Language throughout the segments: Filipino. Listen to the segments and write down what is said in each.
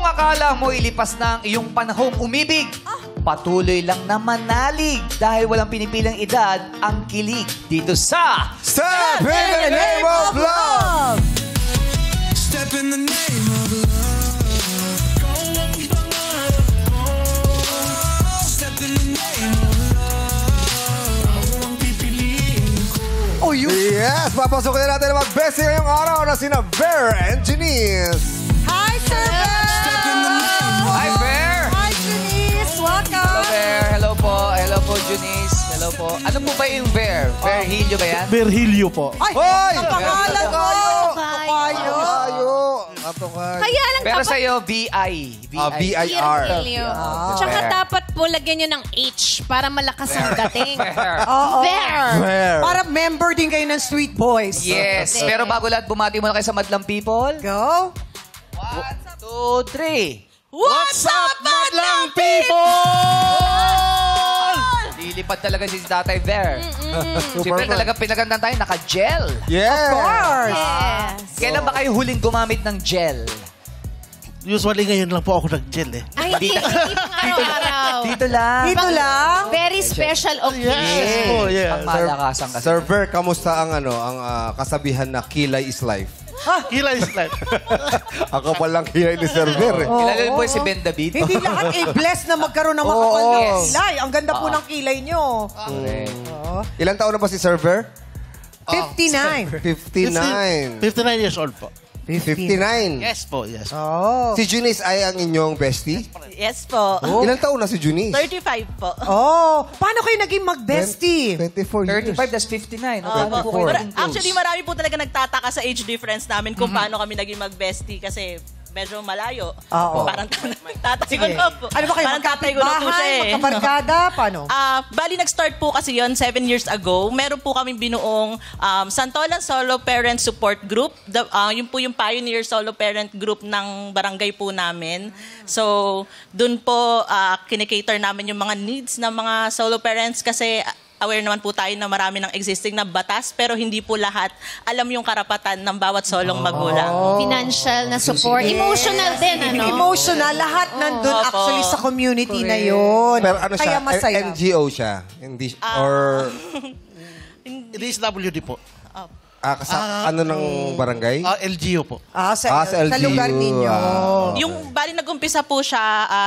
akala mo ilipas na ang iyong panahong umibig, patuloy lang na manalig dahil walang pinipilang edad ang kilig dito sa Step in the name of love! Step in the name of love. Step in the name of love. Ang pipiliin ko. Oh, yes! Papasukin na natin ang mag-bestie ngayong araw na sina Ver and Janice. Hi, Sir Step in the name of Hi, Bear! Hi, Janice. Welcome. Hello, Bear. Hello po. Hello po, Junice. Hello po. Ano po ba yung Bear? Bear Hilio ba yan? Virgilio po. Ay, Hoy! ang pangalan mo. Kayo! Kayo! Kaya lang Pero dapat sa'yo, VI. VIR. Virgilio. Tsaka Bear. dapat po lagyan nyo ng H para malakas ang dating. Bear. Oo. Bear. Ver. Para member din kayo ng Sweet Boys. Yes. Pero bago lahat, bumati muna kayo sa Madlang People. Go. 1, 2, 3. What's up, Madlang people! Lilipad talaga si Tatay Bear. Siyempre talaga pinagandang tayo, naka-gel. Yes! Of course. Yes. Kailan ba kayo huling gumamit ng gel? Usually ngayon lang po ako nag-gel eh. Ay, hindi pang araw-araw. Dito lang. Dito lang. Very special occasion. Yes po, yes. Ang malakasan kasi. Sir Ver, kamusta ang kasabihan na kilay is life? Kila is life. Ako palang kilay ni Sir Ver eh. Kilala niyo po si Ben David? Hindi lahat blessed na magkaroon ng makapal na kilay. Ang ganda po ng kilay nyo. Ilan taon na ba si Sir Ver? 59. 59. 59 years old po. 59. Yes po, yes. Oh. Si Junice ay ang inyong bestie? Yes po. Ilang taon na si Junice? 35 po. Oh. Paano kayo naging mag-bestie? 24 years. 35, that's 59. Opo. Paano po kayo naging close? Actually, marami po talaga nagtataka sa age difference namin kung paano kami naging mag-bestie kasi medyo malayo. Oo. Parang tatay ko na po. Ano ba kayo? Parang tatay ko na po siya eh. Magkabarkada? Paano? Bali, nag-start po kasi yon 7 years ago. Meron po kaming binuong Santolan Solo Parent Support Group. Yun po yung pioneer solo parent group ng barangay po namin. So, dun po kinikater namin yung mga needs ng mga solo parents kasi aware naman po tayo na marami ng existing na batas pero hindi po lahat alam yung karapatan ng bawat solong magulang. Financial na support. Emotional din, ano? Emotional. Lahat nandun Opo. actually sa community na yun. Pero ano siya? Kaya masaya. NGO siya? Hindi, or DSWD po. ano ng barangay? LGU po. Sa LGU. lugar ninyo. Yung bali nag-umpisa po siya,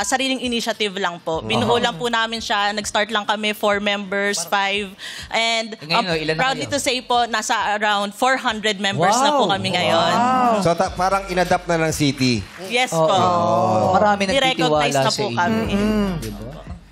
sariling initiative lang po. Binuo lang po namin siya. Nag-start lang kami, 4 members, 5. And Ngayon, ilan na proudly kayo? to say po, nasa around 400 members na po kami ngayon. So parang inadapt na ng city. Yes po. Marami nagtitiwala I-recognize na sa po inyo. kami. Diba?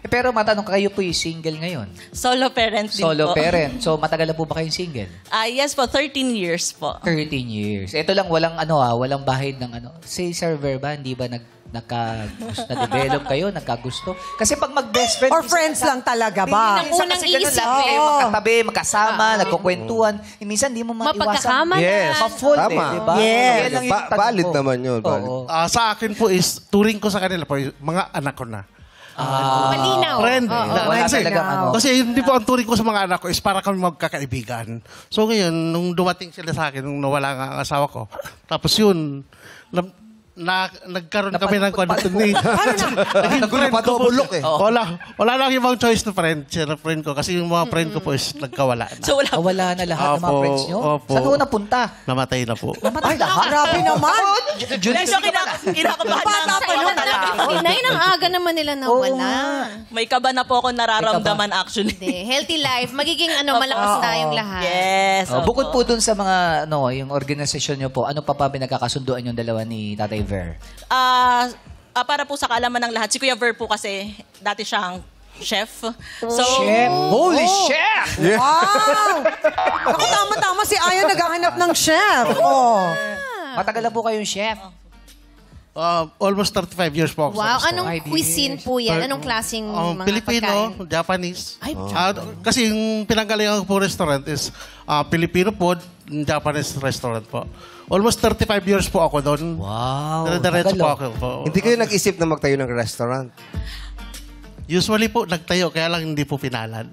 Pero matanong kayo po yung single ngayon. Solo parent din Solo po. parent. So matagal na po ba kayong single? Yes po, 13 years po. 13 years. Ito lang walang walang bahid ng Si Sir Ver ba hindi ba na-develop kayo, nagkagusto? Kasi pag mag-best friend Or friends lang talaga ba? Hindi na unang isip. Lagi kayo magkatabi, magkasama, nagkukwentuhan. Minsan di mo maiwasan. Mapagkakamalan. Yes. Ma-fall Tama. diba? Yes. Kaya lang yung tanong Valid ko. naman yun. Valid. Oo. Sa akin po is, turing ko sa kanila po, yung mga anak ko na. Malinaw. Friend. Wala Kasi, talagang kasi hindi po ang turing ko sa mga anak ko is para kami magkakaibigan. So ngayon, nung dumating sila sa akin, nung nawala nga ang asawa ko, tapos yun, nagkaroon kami ng kwento ni... Nagulo pa bulok eh. Wala lang ibang choice na friend. Sila friend ko. Kasi yung mga friend ko po is nagkawala na. So wala Wala na lahat ng mga Opo, friends nyo? opo. Saan doon napunta? Namatay na po. Namatay lahat. Grabe naman. Medyo kinakabahan na Sa ako edad talaga. na 59, ang aga naman nila nawala. May kaba na po ako nararamdaman actually. Hindi. Healthy life. Magiging malakas tayong lahat. Yes. Oh, opo. bukod po dun sa mga yung organisasyon nyo po, ano pa pinagkakasunduan yung dalawa ni Tatay Ver? Para po sa kaalaman ng lahat, si Kuya Ver po kasi dati siyang chef. So, Chef! Holy chef! Wow! Ako tama-tama si Aya naghahanap ng chef. Oh. Matagal na po kayong chef. Almost 35 years po ako Wow, sa anong Ay, di. cuisine po yan? Anong klaseng mga Filipino, pagkain? Japanese. Ay, Kasi yung pinanggalingan ko po restaurant is Filipino food, Japanese restaurant po. Almost 35 years po ako doon. Wow. Diretso tagal, po oh. ako po. Hindi kayo nag-isip na magtayo ng restaurant? Usually po, nagtayo, kaya lang hindi po pinalad.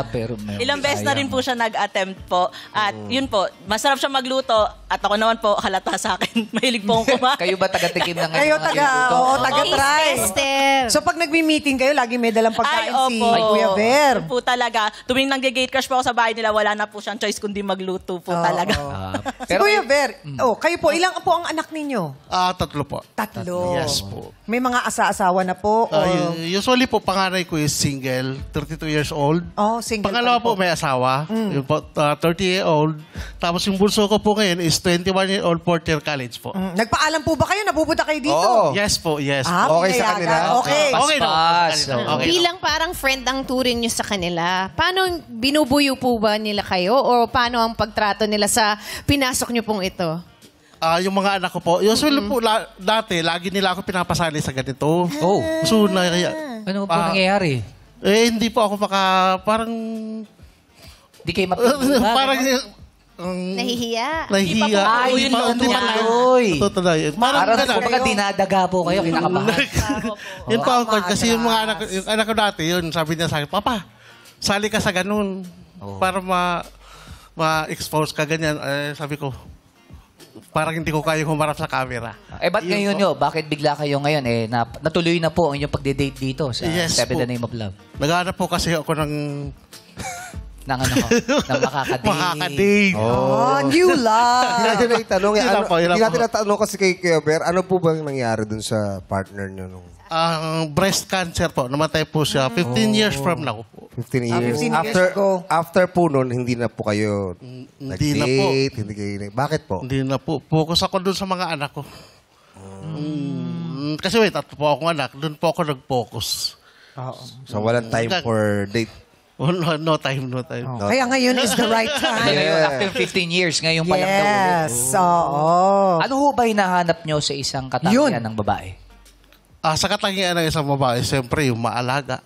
Pero may Ilang beses na rin po siya nag-attempt po. At yun po, masarap siya magluto. At ako naman po, halata sa akin. Mahilig po akong kumain. Kayo ba taga-tikim ng Kayo mga taga, luto? oo, taga-try. Tester. So pag nagmi-meeting kayo, lagi may dalang pagkain si Kuya Ver. Yun po talaga. Tuwing nag-gate crush po ako sa bahay nila, wala na po siyang choice kundi magluto po talaga. Si Kuya Ver, kayo po, ilang po ang anak ninyo? 3 po. 3. Yes po. May mga asa-asawa na po? Usually po, panganay ko is single, 32 years old. Oh, single Pangalawa pa rin po, may asawa, yun po, 30-year-old. Tapos yung bunso ko po ngayon is 21-year-old, 4th year college po. Nagpaalam po ba kayo? Napupunta kayo dito? Oo. Yes po, yes. Ah, Okay sa pinayagan. kanila? Okay. Okay na. Paspas. Okay na. Bilang parang friend ang turing nyo sa kanila, paano binubuyo po ba nila kayo? O paano ang pagtrato nila sa pinasok nyo pong ito? Yung mga anak ko po, usually po, dati, lagi nila ako pinapasali sa ganito. Oh. So, Ano po nangyayari? hindi po ako parang, Di kayo mapagod. parang, Nahihiya. nahihiya. Ay, Hindi pa- hindi pa natutuloy. Natutuloy. Parang Parang ganun. kumbaga dinadaga po kayo, kinakabahan. Yun po ang kasi yung mga anak, yung anak ko dati, yun, sabi niya sa akin, Papa, sali ka sa ganun. Para ma-expose ka ganyan. Sabi ko, parang hindi ko kaya humarap sa camera. Ba't ngayon nyo? Bakit bigla kayo ngayon? Natuloy na po ang inyong pagde-date dito sa Yes Seven po. The Name of Love. Naghahanap po kasi ako ng Ng ano ko? Ng makakadate. makakadate. New Hindi love. natin na itanong. Yun lang po, yun lang Hindi natin po. natanong kasi kay Kuya Ver, ano po ba yung nangyari dun sa partner nyo nung Breast cancer po. Namatay po siya 15 years from now. 15 years? 15 years ago. After po nun, hindi na po kayo Hindi na po. nag-date? Hindi kayo, bakit po? Hindi na po. Focus ako dun sa mga anak ko. Kasi wait, 3 po akong anak. Dun po ako nag-focus. So, walang time for date. Oh, no time. Kaya ngayon is the right time. Ngayon, after 15 years, ngayon pa lang daw ulit. Yes. Oo. Ano ho ba hinahanap nyo sa isang katangian ng babae? Sa katangian ng isang babae, siyempre yung maalaga.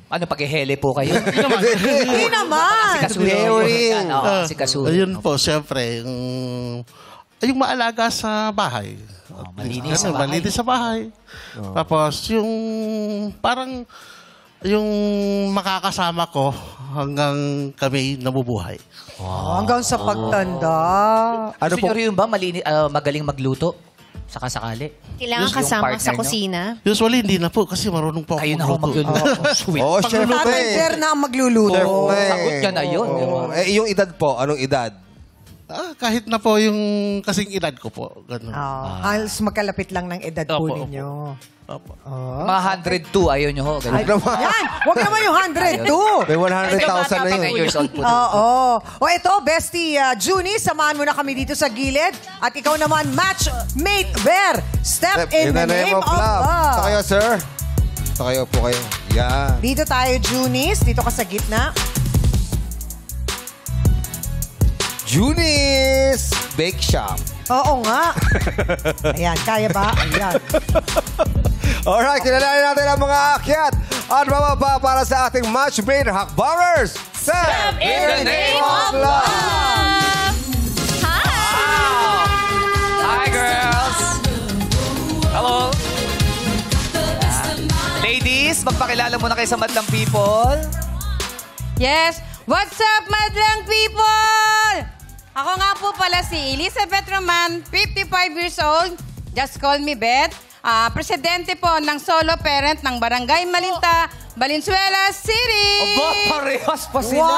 Ano, paghihele po kayo? Hindi naman. Sikasuhin. Oo, sikasuhin. Ayun po, siyempre, yung maalaga sa bahay. Malinis sa bahay. Malinis sa bahay. Tapos, yung parang, yung makakasama ko hanggang kami nabubuhay. Hanggang sa pagtanda. Ano Gusto nyo rin ba magaling magluto? Saka sakali. Kailangan Yung kasama partner sa nyo? kusina. Usually, hindi na po kasi marunong po ako Kayo na ho magluluto. Sweet. Oh, chef na Tatay Ver eh. na ang magluluto. Chef na eh. Sagot niya na yun. di ba? Yung edad po, anong edad? Kahit na po yung kasing edad ko po. Ganun. Halos magkalapit lang ng edad po Opo, ninyo. Opo. Mga 102, ayaw nyo ho. Ganun. Yan! Huwag naman yung 102. May 100,000 na yun. 10 years old po. Oo. O ito, Bestie Junie, samahan mo na kami dito sa gilid. At ikaw naman, matchmate Ver. Step in the name of love. Sa kayo, sir. Sa kayo po kayo. Yan. Dito tayo, Junies. Dito ka sa gitna. Junis Bake Shop. Oo nga. Ayan, kaya ba? Ayan. Alright, kilalanin natin ang mga akyat at mababa para sa ating matchmade hakbangers. Step in the name of love. Hi, girls! Hello! Ladies, magpakilala muna kayo sa Madlang People. Yes. What's up, madlang people? Ako nga po pala si Elizabeth Roman, 55 years old. Just call me Beth. Presidente po ng solo parent ng Barangay Malinta, Valenzuela City. Aba, parehas pa sila.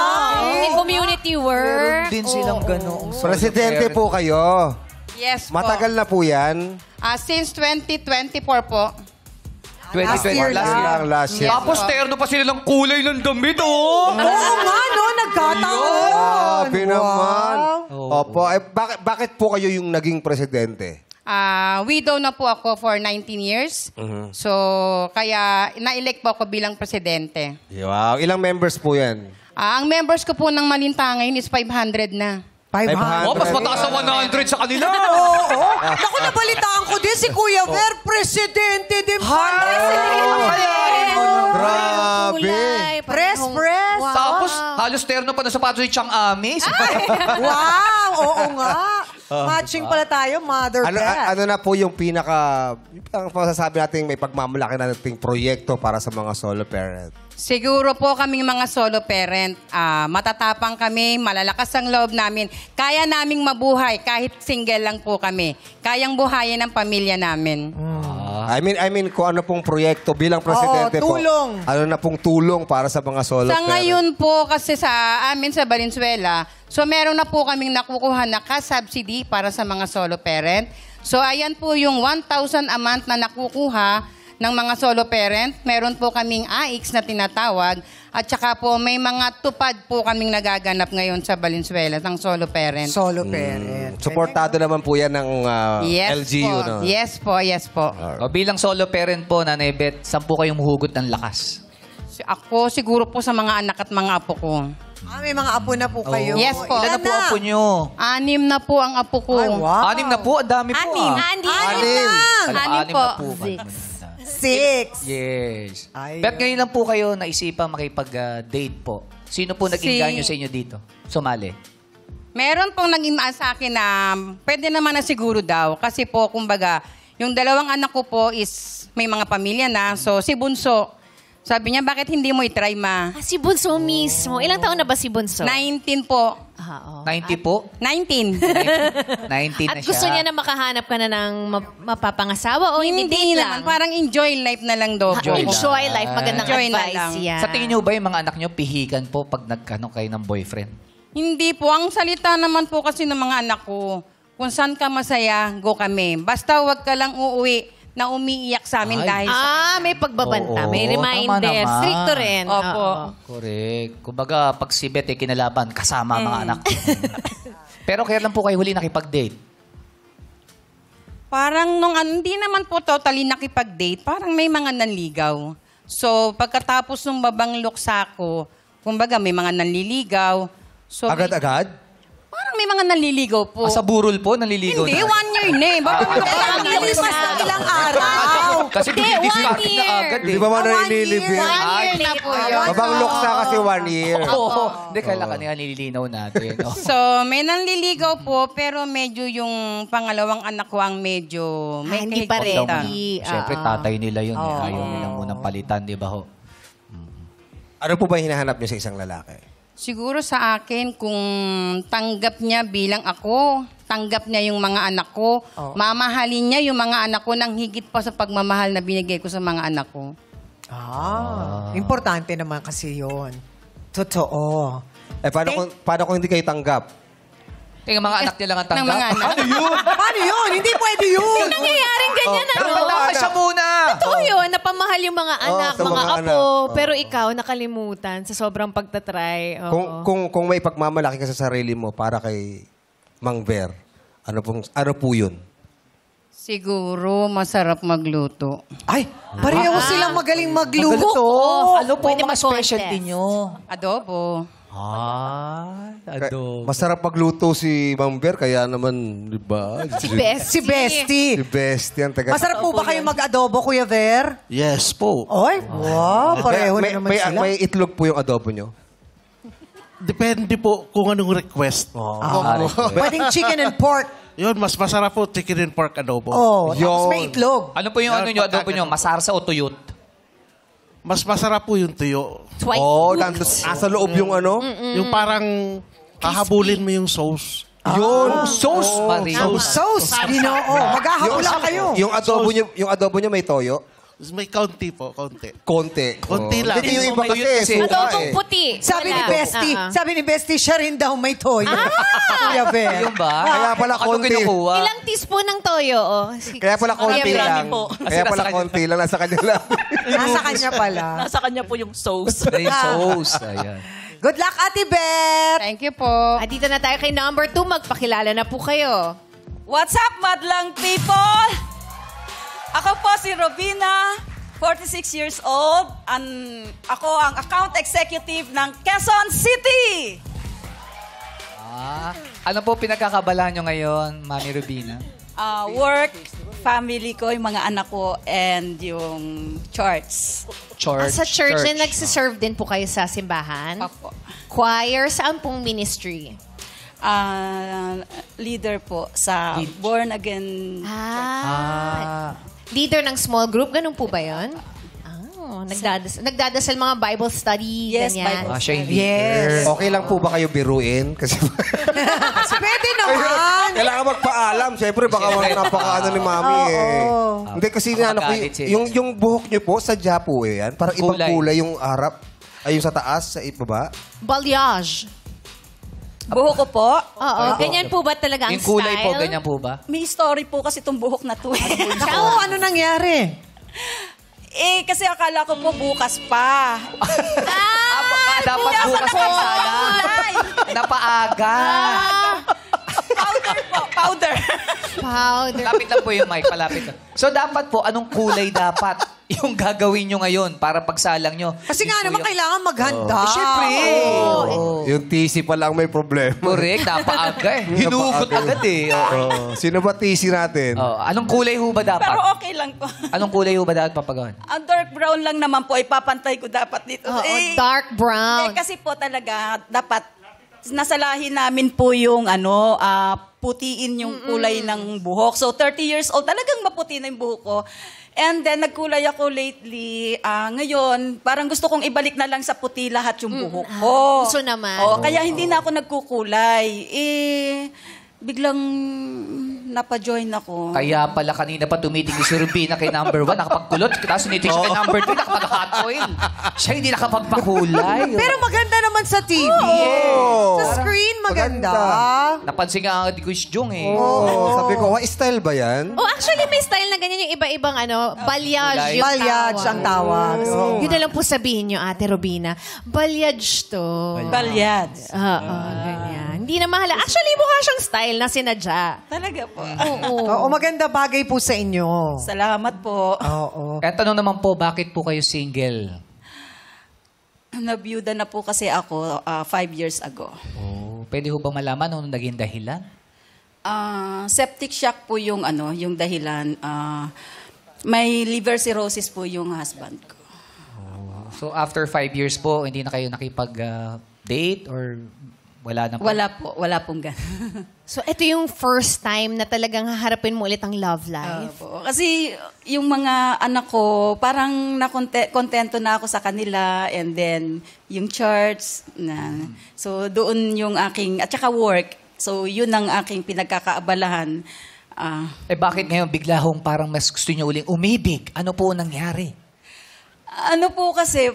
May community work. Meron din silang gano'ng Presidente po kayo. Yes po. Matagal na po yan. Since 2024 po. 2020 Last year. Tapos terno pa sila ng kulay ng damit, oh! Oo nga, no? Nagkataon. Grabe naman. Wow. Opo. Bakit po kayo yung naging presidente? Widow na po ako for 19 years. So, kaya na-elect po ako bilang presidente. Wow. Ilang members po yan? Ang members ko po ng Malinta ngayon is 500 na. 500. Oh, mas mataas sa 100 sa kanila. Oo. Naku, nabalitaan ko din si Kuya Ver, presidente din pala. Grabe. Press. Tapos, halos terno pa na sapatos ni Chang Amis. Wow, oo nga. Matching pala tayo, Mother Beth. Ano na po yung ang masasabi natin may pagmamalaki na nating proyekto para sa mga solo parent? Siguro po kaming mga solo parent, matatapang kami, malalakas ang loob namin. Kaya naming mabuhay kahit single lang po kami. Kayang buhayin ang pamilya namin. I mean, kung ano pong proyekto bilang presidente po. tulong. Ano na pong tulong para sa mga solo Sa parent? ngayon po kasi sa amin sa Valenzuela, so meron na po kaming nakukuha na ka-subsidy para sa mga solo parent. So ayan po yung 1,000 a month na nakukuha ng mga solo parent. Meron po kaming AIX na tinatawag. At saka po may mga tupad po kaming nagaganap ngayon sa Valenzuela ng solo parent. Solo parent. Suportado naman po yan ng Yes LGU. po. No? Yes po, yes po. O, bilang solo parent po, Nanay Beth, saan po kayong hugot ng lakas? Ako siguro po sa mga anak at mga apo ko. May mga apo na po kayo. Yes po. Ilan na po apo nyo? 6 na po ang apo ko. Ay, wow. 6 na po, ang dami po. Anim. Anim. Anim po. Na po. 6. Yes. Ay. But ngayon lang po kayo naisipang makipag-date po. Sino po nag-inganyo sa inyo dito? Sumali. Meron pong naging sa akin na pwede naman na siguro daw. Kasi po, kumbaga, yung 2 anak ko po is may mga pamilya na. So, si Bunso, sabi niya, bakit hindi mo i-try, ma? Si Bunso mismo. Ilang taon na ba si Bunso? 19 po. 90 po? 19. 19 At na siya. gusto niya na makahanap ka na ng mapapangasawa o hindi Hindi date naman. lang? Parang enjoy life na lang daw. Enjoy life. Magandang Enjoy na advice lang. yan. Sa tingin niyo ba yung mga anak niyo pihikan po pag nagkano kayo ng boyfriend? Hindi po. Ang salita naman po kasi ng mga anak ko, kung saan ka masaya, go kami. Basta wag ka lang uuwi na umiiyak sa amin Ay. dahil sa... May pagbabanta. Oo, May tama reminder. naman. Stricto rin. Opo. Oo. Correct. Kumbaga, pag si Beth ay kinalaban, kasama ang mga anak. Pero kaya lang po kayo huli nakipag-date? Parang hindi naman po totally nakipag-date, parang may mga nanligaw. So, pagkatapos ng babang luksa ko, kumbaga may mga nanliligaw. So, Agad-agad? parang may mga nanliligaw po. Sa burol po, naliligaw Hindi, na. 1 year na eh. Bakit Nilipas na ilang araw. Kasi Hindi, discard 1 na year. agad eh. Di ba man 1 nililibing? year. 1 year na po yun. Babang luksa kasi 1 year. Oo. Hindi, kailangan kanina nililinaw natin. Oh. So, may nanliligaw po, pero medyo yung pangalawang anak ko ang medyo may Hindi pa rin. kahigpitan. Siyempre, tatay nila yun. Eh. Ayaw nilang munang palitan, di ba ho? Ano po ba yung hinahanap niyo sa isang lalaki? Siguro sa akin, kung tanggap niya bilang ako, tanggap niya yung mga anak ko, mamahalin niya yung mga anak ko ng higit pa sa pagmamahal na binigay ko sa mga anak ko. Importante naman kasi yun. Totoo. Paano kung hindi kayo tanggap? Yung mga anak niya lang ang Ng tanggap. mga anak. Paano yun? Hindi pwede yun. Nangyayaring ganyan, ano? Dapat siya muna! Totoo yun, napamahal yung mga anak, sa mga mga apo. anak. Pero ikaw, nakalimutan sa sobrang pagtatry. Oo. Kung may pagmamalaki ka sa sarili mo para kay Mang Ver, ano po yun? Siguro masarap magluto. Ay, pareho silang magaling magluto. Ano po Pwede mga mag-contest. specialty nyo? Adobo. Masarap magluto si Mang Ver, kaya naman, di ba? Si Beth. Si Bestie. Si Bestie ang taga... Masarap po ba kayo mag-adobo, Kuya Ver? Yes po. Ay, wow. Pareho na naman sila. May itlog po yung adobo nyo? Depende po kung anong request. Pwedeng chicken and pork. Yun, mas masarap po chicken and pork adobo. Oh, tapos Yun. may itlog. Ano po yung ano nyo, adobo nyo? Masarsa o tuyot? Mas masarap po yung tuyo. Twice. Nasa loob yung ano? Yung parang hahabulin mo yung sauce. Yun. Sauce pa rin. Sauce, Ginoo. Maghahabol lang kayo. Yung adobo nyo may toyo? May kaunti po, kaunti. Konti. Konti lang. Hindi yung iba Tuyot kasi. kasi. suka Adobong eh. puti. Sabi ni Wala. Bestie, sabi ni Bestie, siya rin daw may toyo. Kuya Ver. Yung ba? Kaya pala Ano konti. kinukuha? Ilang teaspoon ng toyo? Oh. Kaya pala konti Marami lang. po. Kaya pala konti lang. Nasa kanya lang. Nasa kanya pala. Nasa kanya po yung sauce. Yung sauce. Ayan. Good luck, Ate Beth! Thank you po. At dito na tayo kay number 2. Magpakilala na po kayo. What's up, madlang people? Ako po si Robina, 46 years old. Ako ang account executive ng Quezon City. Ano po pinagkakabalaan nyo ngayon, Mami Rubina? Work, family ko, yung mga anak ko, and yung church. Church. Sa church, na nagsiserve din po kayo sa simbahan? Opo. Choir, saan pong ministry? leader po sa Born Again. Leader ng small group, ganun po ba yun? Nagdadasal mga Bible study, Yes, ganyan. Bible Siya yung leader. Okay lang po ba kayo biruin? Kasi Pwede naman. kailangan magpaalam. Siyempre, baka napakaano ni Mami Hindi kasi Magalit siya. yung buhok niyo po, sadya po yan. Parang ibang Kulay. kulay yung harap. Ay, yung sa taas, sa ibaba. Balayage. Buhok ko po. Oo, ganyan po ba talaga ang Yung kulay style? po, ganyan po ba? May story po kasi itong buhok na to. Ano nangyari? Kasi akala ko po bukas pa. Dapat bukas pa sana. Napaaga. Powder po, powder. Powder. Palapit lang po yung mic, palapit lang. So dapat po, anong kulay dapat yung gagawin nyo ngayon para pagsalang nyo? Kasi nga naman kailangan maghanda. Siyempre. Yung TC pa lang may problema. Correct, napaaga eh. Hinugot agad eh. Sino ba TC natin? Anong kulay ho ba dapat? Pero okay lang po. Anong kulay ho ba dapat papagawan? Ang dark brown lang naman po, ipapantay ko dapat dito. Dark brown. Kasi po talaga, dapat nasa lahi namin po yung putiin yung kulay ng buhok. So 30 years old, talagang maputi na yung buhok ko. And then, nagkulay ako lately. Ngayon, parang gusto kong ibalik na lang sa puti lahat yung buhok ko. Gusto naman. Kaya hindi na ako nagkukulay. Biglang napa-join ako. Kaya pala kanina pa tumitingin si Rubina kay number 1, nakapagkulot. Tapos tinitingin siya kay number 2, nakapag-hot oil. Siya hindi nakapagpakulay. Pero maganda naman sa TV. Sa screen, maganda. Napansin nga ang Kuis Jung eh. Sabi ko, style ba yan? Actually, may style na ganyan yung iba-ibang balayage yung Balyage ang tawag. Yun na lang po sabihin nyo, Ate Robina. Balyage to. Balyad. Ganyan. Hindi na mahala. Actually, mukha siyang style na sinadya. Talaga po. Oo, maganda bagay po sa inyo. Salamat po. Oo. Kaya tanong naman po, bakit po kayo single? Nabiyuda na po kasi ako 5 years ago. Pwede ho ba malaman anong naging dahilan? Septic shock po yung yung dahilan. May liver cirrhosis po yung husband ko. So after 5 years po, hindi na kayo nakipag-date or wala na po? Wala pong gano'n. So, ito yung first time na talagang haharapin mo ulit ang love life? Kasi yung mga anak ko, parang kontento na ako sa kanila, and then yung church, so doon yung aking, at saka work, so yun ang aking pinagkakaabalahan. Bakit ngayon bigla hong parang mas gusto niyo uling umibig? Ano po nangyari? Ano po kasi,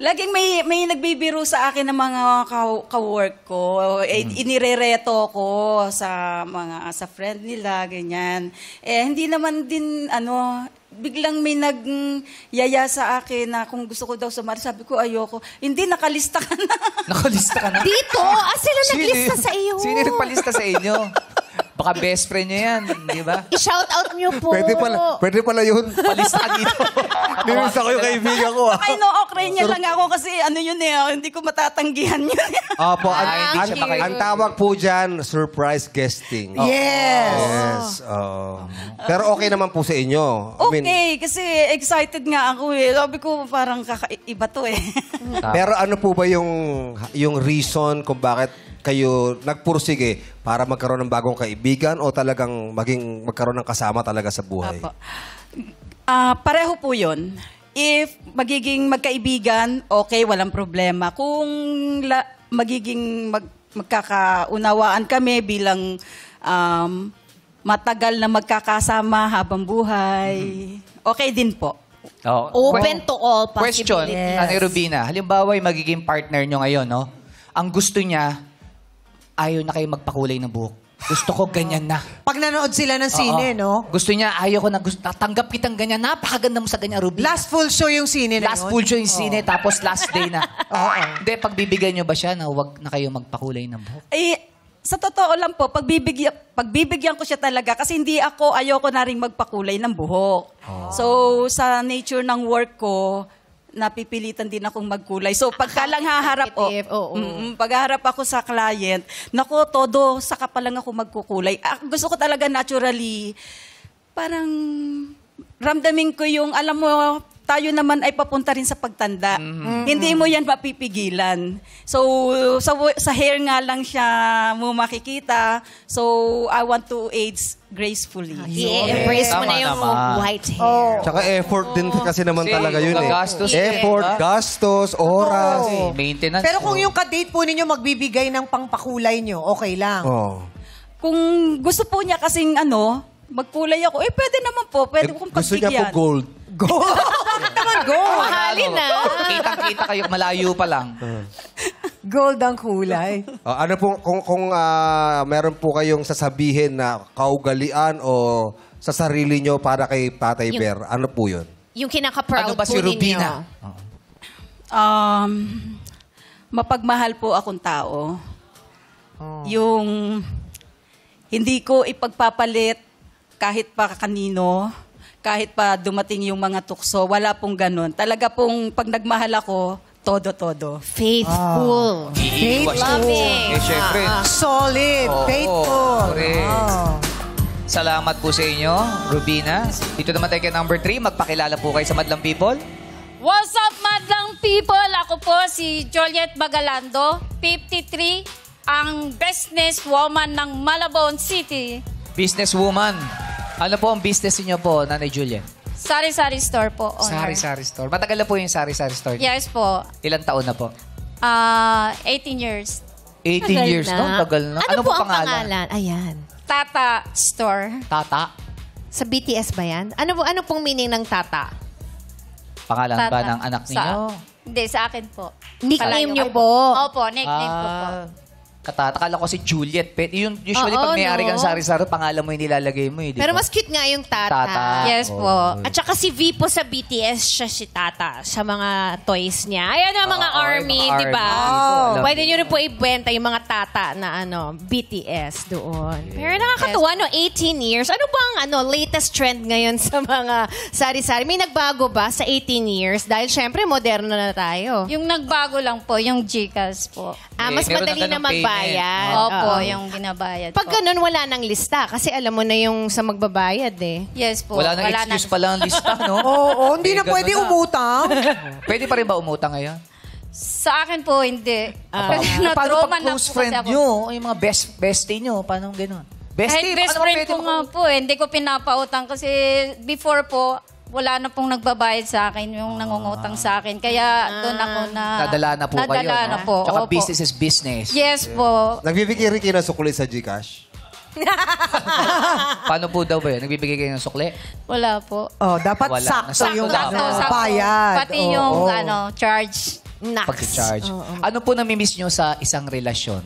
laging may nagbibiro sa akin ng mga ka-work ko. Inirereto ko sa friend nila, ganyan. Hindi naman din, biglang may nagyaya sa akin na kung gusto ko daw sumali. Sabi ko, ayoko. Hindi, nakalista ka na. Nakalista ka na? Dito? Sila naglista sa iyo. Sino nagpalista sa inyo? Baka best friend niyo yan, di ba? I-shout out niyo po. Pwede pala yun. Palista ka dito. Nilista ko yung kaibigan ko. Ay, no, okay niya lang ako kasi yun hindi ko matatanggihan yun. Opo, hindi siya makain. ang tawag po dyan, surprise guesting. Yes. Pero okay naman po sa inyo. Okay, kasi excited nga ako eh. Sabi ko, parang kakaiba to eh. Pero ano po ba yung reason kung bakit kayo nagpursige para magkaroon ng bagong kaibigan o talagang magkaroon ng kasama talaga sa buhay? Pareho po yun. If magiging magkaibigan, okay, walang problema. Kung magkakaunawaan kami bilang matagal na magkakasama habang buhay, okay din po. Open to all Question, possibilities. Ate Rubina, halimbawa yung magiging partner nyo ngayon, no? Ang gusto niya, ayaw na kayo magpakulay ng buhok. Gusto ko ganyan na. Pag nanood sila ng sine, no? Gusto niya, ayaw ko na, tatanggap kitang ganyan. Napakaganda mo sa ganyan, Rubina. Last full show yung sine na Last yun? full show yung sine, tapos last day na. Hindi, pagbibigyan nyo ba siya na huwag na kayo magpakulay ng buhok? Sa totoo lang po, pagbibigyan ko siya talaga kasi ayoko na rin magpakulay ng buhok. So, sa nature ng work ko, napipilitan din akong magkulay. So, pagka lang haharap pagharap ako sa client, todo, saka pa lang ako magkukulay. Gusto ko talaga naturally, parang ramdamin ko yung, alam mo, tayo naman ay papunta rin sa pagtanda. Hindi mo yan mapipigilan. So, sa hair nga lang siya mo makikita. So, I want to age gracefully. I-embrace mo na Tama yung naman. white hair. Tsaka effort din kasi naman talaga yun eh. Gastos Effort, gastos, oras. Maintenance. Pero kung yung kadate po ninyo magbibigay ng pangpakulay nyo, okay lang. Oh. Kung gusto po niya kasing magkulay ako, pwede naman po. Pwede kong Gusto niya pagbigyan. po gold. Gold! Bakit naman gold? Mahalin na. Kitang-kita kayo, malayo pa lang. Gold ang kulay. Ano po, kung meron po kayong sasabihin na kaugalian o sa sarili nyo para kay Tatay Bear, ano po yun? Yung kinaka-proud Ano ba po si ninyo. Rubina? Mapagmahal po akong tao. Yung hindi ko ipagpapalit kahit pa kanino, kahit pa dumating yung mga tukso, wala pong ganun. Talaga pong pag nagmahal ako, todo-todo. Faithful. Iiwas ko. Loving. Syempre. Solid, Oo, faithful. correct. Oh. Salamat po sa inyo, Rubina. Dito naman tayo kay number 3. Magpakilala po kayo sa Madlang People. What's up, Madlang People? Ako po si Juliet Bagalando, 53, ang businesswoman ng Malabon City. Businesswoman. Ano po ang business niyo po, Nanay Juliet? Sari-sari store po, owner. Sari-sari store. Matagal na po yung sari-sari store. Yes po. Ilang taon na po? 18 years. 18 Tagal years, na. no? Tagal na. Ano po ang pangalan? pangalan? Ayan. Tata Store. Tata. Sa BTS ba yan? Ano pong meaning ng tata? Pangalan ba Tata. ng anak ninyo? Hindi, sa akin po. Nickname Palayo. niyo po? Opo, nickname ko po. Katata. Akala ko si Juliet. Yung usually, Oo, pag may-ari no? kang sari-sari, pangalan mo yung nilalagay mo. Eh, di Pero ba? mas cute nga yung tata. Tata. Yes po. At saka si V po sa BTS, siya si Tata sa mga toys niya. Ayan ang mga army, mga di ba? army. Alam Pwede niyo. nyo rin po ibenta yung mga tata na BTS doon. Pero nakakatuwa, 18 years. Ano ba ang latest trend ngayon sa mga sari-sari? May nagbago ba sa 18 years? Dahil syempre, moderno na tayo. Yung nagbago lang po, yung GCash po. Mas meron madali ng na ganong magbayad. Opo, Oo. yung binabayad Pag po. ganun, wala nang lista. Kasi alam mo na yung sa magbabayad eh. Yes po. Wala nang excuse pa lang ang lista, no? Oo, hindi na Ganun pwede na. umutang. Pwede pa rin ba umutang ngayon? Sa akin po, hindi. Paano Na-trauma pag na close po friend kasi ako. nyo? Yung mga bestie nyo? Paano gano'n? Kahit best paano friend pwede ko nga po hindi ko pinapautang kasi before po, wala na pong nagbabayad sa akin, yung nangungutang sa akin. Kaya doon ako Nadala na po kayo, nadala no? na po. Tsaka Opo. business is business. Yes po. Nagbibigay rin kayo ng sukli sa Gcash? Paano po daw ba yun? Nagbibigay kayo ng sukle? Wala po. Oh, dapat Wala. sakto yung Sakto. bayad. Pati yung Oo. charge. Pag-charge. Ano po namimiss nyo sa isang relasyon,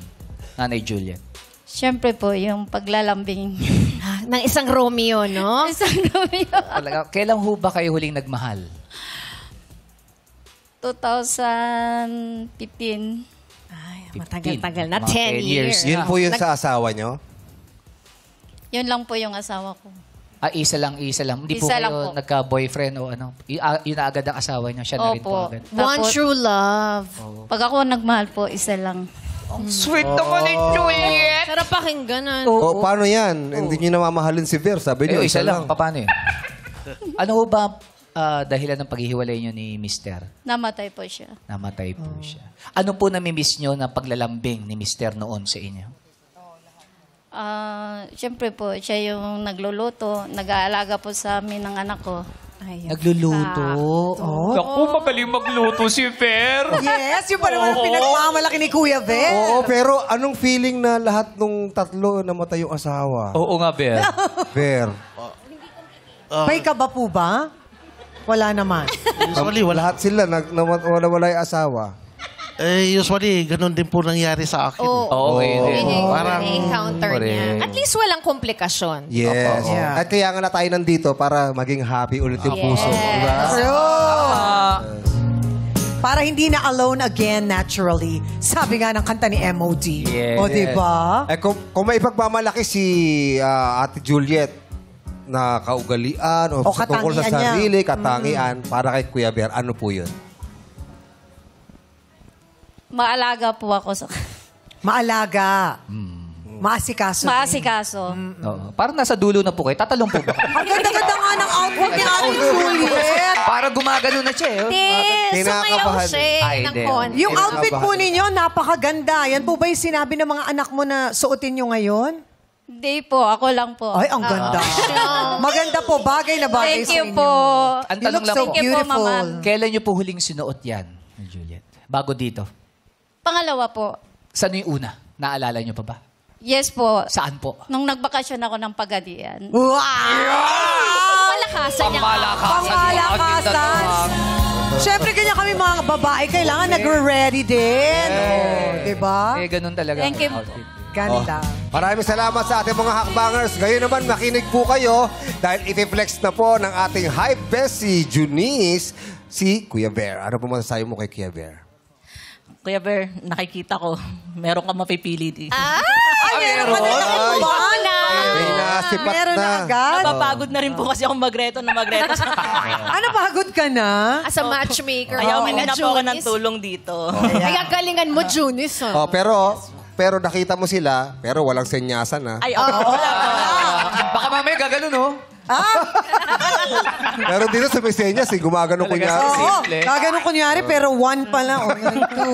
Nanay Juliet? Siyempre po, yung paglalambing. Ng isang Romeo, no? Isang Romeo. Talaga, kailan ho ba kayo huling nagmahal? 2015. Ay, matagal-tagal na. Mga 10 years. Yun po yun sa asawa nyo? Yun lang po yung asawa ko. Isa lang. Hindi po Isa lang kayo po. nagka-boyfriend o ano? Yun na agad ang asawa niya. Siya na rin po Opo. agad. One Tapos, true love. pag ako nagmahal po, isa lang. Sweet naman ni Juliet! Sarap pakinggan. O paano yan? Hindi nyo namamahalin si Ver. Sabi nyo, Isa lang. Paano yun? Ano ho ba dahilan ng paghihiwalay nyo ni Mister? Namatay po siya. Namatay po siya. Ano po namimiss nyo na paglalambing ni Mister noon sa inyo? Siyempre po, siya yung nagluluto, nag-aalaga po sa amin ng anak ko. Nagluluto. Naku, magaling magluto si Fer. Yes, yung pa naman ang pinagmamalaki ni Kuya Ver. Oo, pero anong feeling na lahat nung tatlo namatay yung asawa? Oo nga, Fer. Ver. May ka ba po ba? Wala naman. Usually, wala. Lahat sila nawala yung asawa. Usually, ganun din po nangyari sa akin. Oo, okay. Yun yung Parang- na-encounter niya. Correct. At least walang komplikasyon. Yes. Yeah. At kaya nga na tayo nandito para maging happy ulit yung puso. Diba? Para hindi na alone again naturally. Sabi nga ng kanta ni MOD. Yes. O, diba? Kung may pagmamalaki si Ate Juliet na kaugalian o sa tungkol sa katangian niya. sarili, katangian, para kay Kuya Bear, ano po yun? Maalaga po ako sa... Maalaga. Maasikaso. Maasikaso. Oo. Parang nasa dulo na po kayo. Tatalong po ba? Ang ganda-ganda nga ng outfit ni Ate Juliet. Parang gumagano na siya eh. Hindi, sumayaw kinakabahan. siya eh, Ay, ng hindi. konti. Yung outfit po ninyo, napakaganda. Yan po ba yung sinabi ng mga anak mo na suotin nyo ngayon? Hindi po, ako lang po. Ay, ang ganda. Maganda po, bagay na bagay Thank sa you inyo. po. Ang You tanong look lang so po, Thank you po, beautiful. Mama. kailan niyo po huling sinuot yan, Juliet? Bago dito. Pangalawa po. Saan yung una? Naalala niyo pa ba? Yes po. Saan po? Nung nagbakasyon ako ng Pagadian. Wow! Malakasan niya. Pangmalakasan. Siyempre, ganyan kami mga babae. Kailangan nagre-ready din. Oh, diba? Eh, ganun talaga. Thank you. ang outfit. Ganda. Maraming salamat sa ating mga hakbangers. Ngayon naman, makinig po kayo dahil iti-flex na po ng ating hype best si Junice, si Kuya Bear. Ano po masasabi mo kay Kuya Bear? Kuya Bear, nakikita ko, meron kang mapipili dito. Ay, meron ka na nakukuhaan na. May nasipat Meron na agad. Napapagod na rin po kasi akong magreto na magreto sa Ano, pagod ka na? As a matchmaker. Ayaw, Oh, hindi na po ako ng Junis. tulong dito. Ay, gagalingan mo, Junis. Oh, pero nakita mo sila, pero walang senyasan ha. Ay, okay. Wala po. Baka mamaya gaganon, oh. Pero dito sa Mesenya, si gumagano ko niya. Oo, Simple. gaganon kunyari, pero one pala. Oh,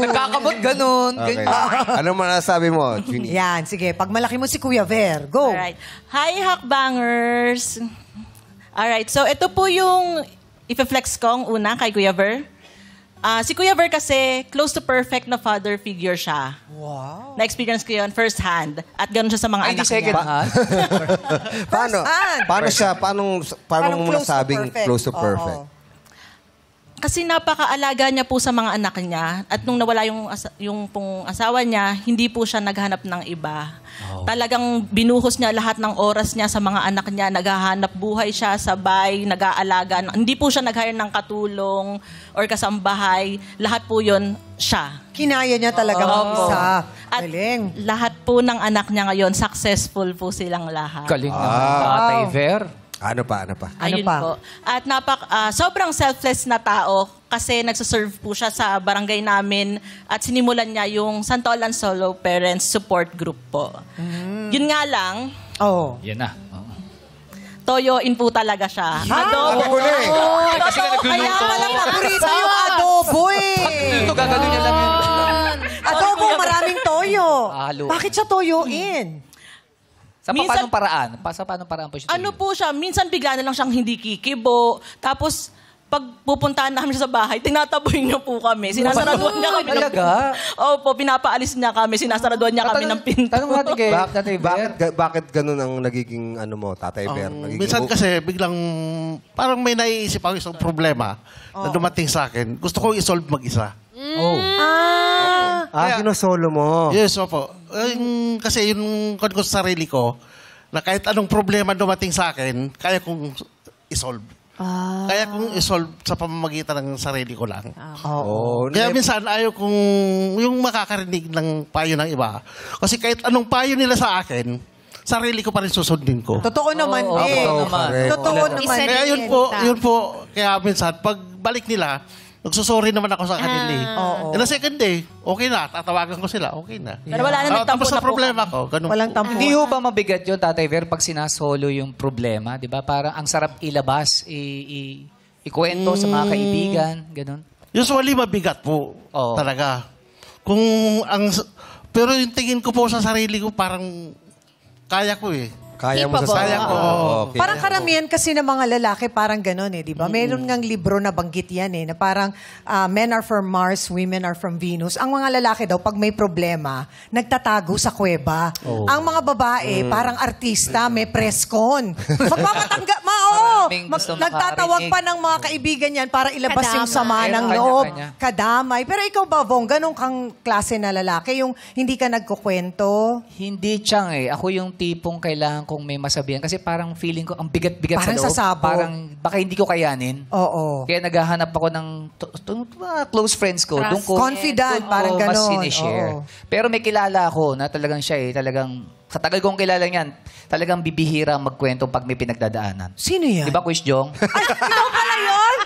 Nagkakamot ganon. Okay. Ganyan. Anong masasabi mo, Junice? Yan, sige. Pag malaki mo si Kuya Ver, go. Alright. Hi, Hakbangers! Alright, so ito po yung ife-flex ko ang una kay Kuya Ver. Si Kuya Ver kasi close to perfect na father figure siya. Wow. Na-experience ko yun first hand. At ganoon siya sa mga Ay, di anak second niya. hand. Paano? hand. Paano siya? Paano mo close to nasabing perfect? close to Oo. perfect? Kasi napakaalaga niya po sa mga anak niya. At nung nawala yung pong asawa niya, hindi po siya naghanap ng iba. Talagang binuhos niya lahat ng oras niya sa mga anak niya. Naghahanap buhay siya, sabay, nag-aalaga. Hindi po siya nag-hire ng katulong or kasambahay. Lahat po yun siya. Kinaya niya talaga mag-isa. At Galing. lahat po ng anak niya ngayon, successful po silang lahat. Galing naman, Tatay Ver. Ano pa? Ano Ayun pa? po. At sobrang selfless na tao kasi nagsaserve po siya sa barangay namin at sinimulan niya yung Santolan Solo Parents Support Group po. Yun nga lang, Oh. Yan na. Oo. toyoin po talaga siya. Ano ko na eh? Kasi nga nagluluto. Kaya pala paborito yung adobo eh. Ito, gaganon niya lang yun. Adobo, maraming toyo. Halo. Bakit siya toyoin? Sa Minsan- paanong paraan? Sa paanong paraan po siya? Ano po siya, minsan bigla na lang siyang hindi kikibo. Tapos, pag pupuntahan namin siya sa bahay, tinataboy niya po kami. Sinasaraduan niya kami. Talaga? Opo, pinapaalis niya kami. Sinasaraduan niya kami ng pinto. Tanong natin kay Tatay Ver. Bakit ganun ang nagiging ano mo, Tatay Bear? Nagiging Minsan kasi biglang parang may naiisip ako isang problema na dumating sa akin. Gusto ko i-solve mag-isa. Oh. ginosolo mo. Yes, opo. Kasi yung ko sa sarili ko, na kahit anong problema dumating sa akin, kaya kong i-solve. Kaya kong i-solve sa pamamagitan ng sarili ko lang. Oh, Kaya minsan ayaw kong yung makakarinig ng payo ng iba. Kasi kahit anong payo nila sa akin, sarili ko pa rin susundin ko. Totoo naman Oo, eh. totoo naman. Totoo naman. Isa Kaya din yun po, kaya minsan, pag balik nila, nagsusorry naman ako sa kanila eh. And the second day, okay na, tatawagan ko sila, okay na. Pero wala na, nagtampo Tapos na sa po problema ko, ganun. Walang tampo. Hindi ho ba mabigat yun, Tatay Ver, pag sinasolo yung problema? Di ba? Parang ang sarap ilabas, ikwento sa mga kaibigan, ganun. Usually mabigat po, Oo. talaga. Pero yung tingin ko po sa sarili ko, parang kaya ko eh. Kaya mo sa Kaya ko. Okay. Parang karamihan kasi ng mga lalaki parang gano'n eh, di ba? Meron ngang libro na banggit yan eh, na parang men are from Mars, women are from Venus. Ang mga lalaki daw, pag may problema, nagtatago sa kuweba. Ang mga babae, parang artista, may press con. Magpapatanggap, Maraming gusto nagtatawag makarinig. pa ng mga kaibigan yan para ilabas yung sama Kadamay. ng Meron loob. kanya-kanya. Kadamay. Pero ikaw ba, Vong, ganun kang klase na lalaki, yung hindi ka nagkukwento? Hindi tiyang eh. Ako yung tipong kailangan kong may masabihan. Kasi parang feeling ko, ang bigat-bigat Parang sa loob. sasabog. Parang baka hindi ko kayanin. Oo. Kaya naghahanap ako ng mga close friends ko. Doon ko, Confident, doon parang ko mas ganon. sinishare. Oo. Pero may kilala ako na talagang siya eh. Talagang, sa tagal kong kilala niyan, talagang bibihira magkwento pag may pinagdadaanan. Sino yan? Di ba, Kuis Jong? Ikaw pala yun?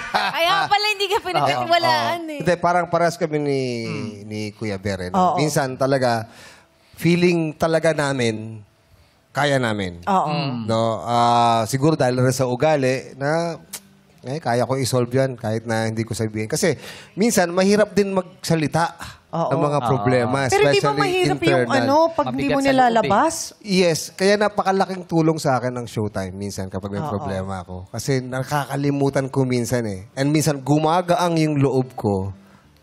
Kaya pala hindi ka pinagkatiwalaan eh. Hindi, parang parehas kami ni Kuya Bere. No? Oo. Minsan talaga, feeling talaga namin, kaya namin. Oo. No, siguro dahil rin sa ugali na kaya ko i-solve yan kahit na hindi ko sabihin. Kasi minsan mahirap din magsalita ng mga problema, Pero di ba especially mahirap yung internal. pag di Mabigat mo sa nilalabas? Yes, kaya napakalaking tulong sa akin ng Showtime minsan kapag may problema ako. Kasi nakakalimutan ko minsan eh. And minsan gumagaang yung loob ko.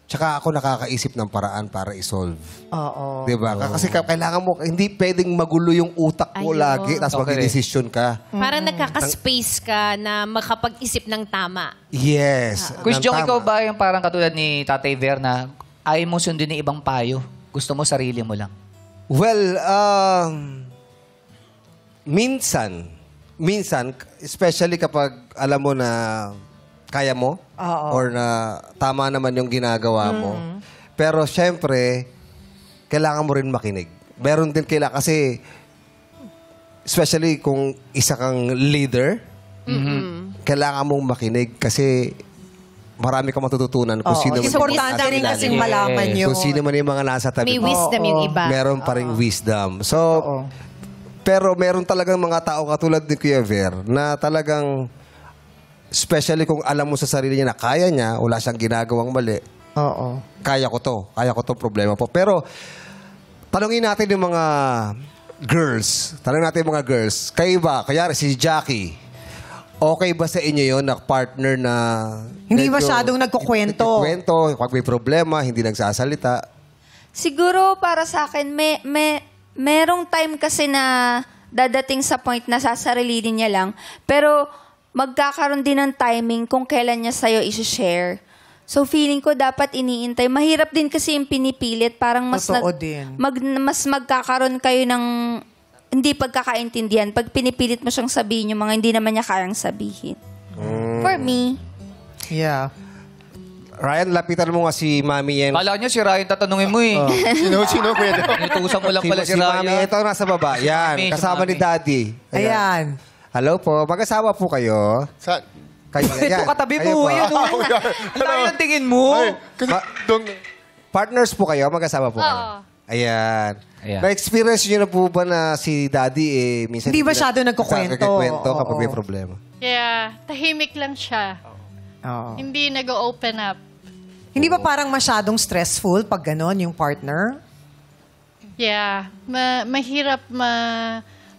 Tsaka ako nakakaisip ng paraan para i-solve. Oo. Diba? Kasi kailangan mo, hindi pwedeng magulo yung utak mo Ayun. lagi, tapos Okay. magdesisyon ka. Parang nagkaka-space ka na makapag-isip ng tama. Yes. Quiz Nang Jong, tama. ikaw ba yung parang katulad ni Tatay Ver na ayaw mo sundin ng ibang payo? Gusto mo sarili mo lang? Well, minsan, especially kapag alam mo na kaya mo, or na tama naman yung ginagawa mo. Pero syempre, kailangan mo rin makinig. Meron din kailangan, kasi especially kung isa kang leader, kailangan mong makinig kasi marami kang matututunan kung sino man yung Importante nasa rin ilalim. kasing malaman yun. Kung sino man yung mga nasa tabi May mo. wisdom yung iba. Meron pa ring wisdom. So, pero meron talagang mga tao katulad ni Kuya Ver na talagang, especially kung alam mo sa sarili niya na kaya niya, wala siyang ginagawang mali, kaya ko to, problema po. Pero, tanungin natin yung mga girls. Kayo ba, kayari si Jackie, okay ba sa inyo yun na partner na Hindi medyo masyadong nagkukwento. nagkukwento, pag may problema, hindi nagsasalita? Siguro para sa akin, merong time kasi na dadating sa point na sasarilinin niya lang. Pero magkakaroon din ng timing kung kailan niya sa'yo isi-share. So feeling ko dapat iniintay. Mahirap din kasi yung pinipilit. Parang mas, Totoo din. mas magkakaroon kayo ng hindi pagkakaintindihan. Pag pinipilit mo siyang sabihin yung mga hindi naman niya kayang sabihin. For me. Yeah. Ryan, lapitan mo nga si Mami Yen. Kala niya si Ryan tatanungin mo eh. Sino kuya? Inutusan mo lang pala si Mami, Ryan. ito nasa baba. Yan, Mami, si kasama Mami. ni Daddy. Ayan. Hello po, mag-asawa po kayo. Kayo, Ito katabi mo. Yan, oh. Ang dami ng tingin mo. Partners po kayo, mag-asawa po kayo. Ayan. Ayan. Na-experience nyo na po ba na si Daddy minsan Hindi masyado nagkukwento. kapag may Oo. problema? Kaya tahimik lang siya. Hindi nag-open up. Hindi ba parang masyadong stressful pag gano'n yung partner? Yeah, mahirap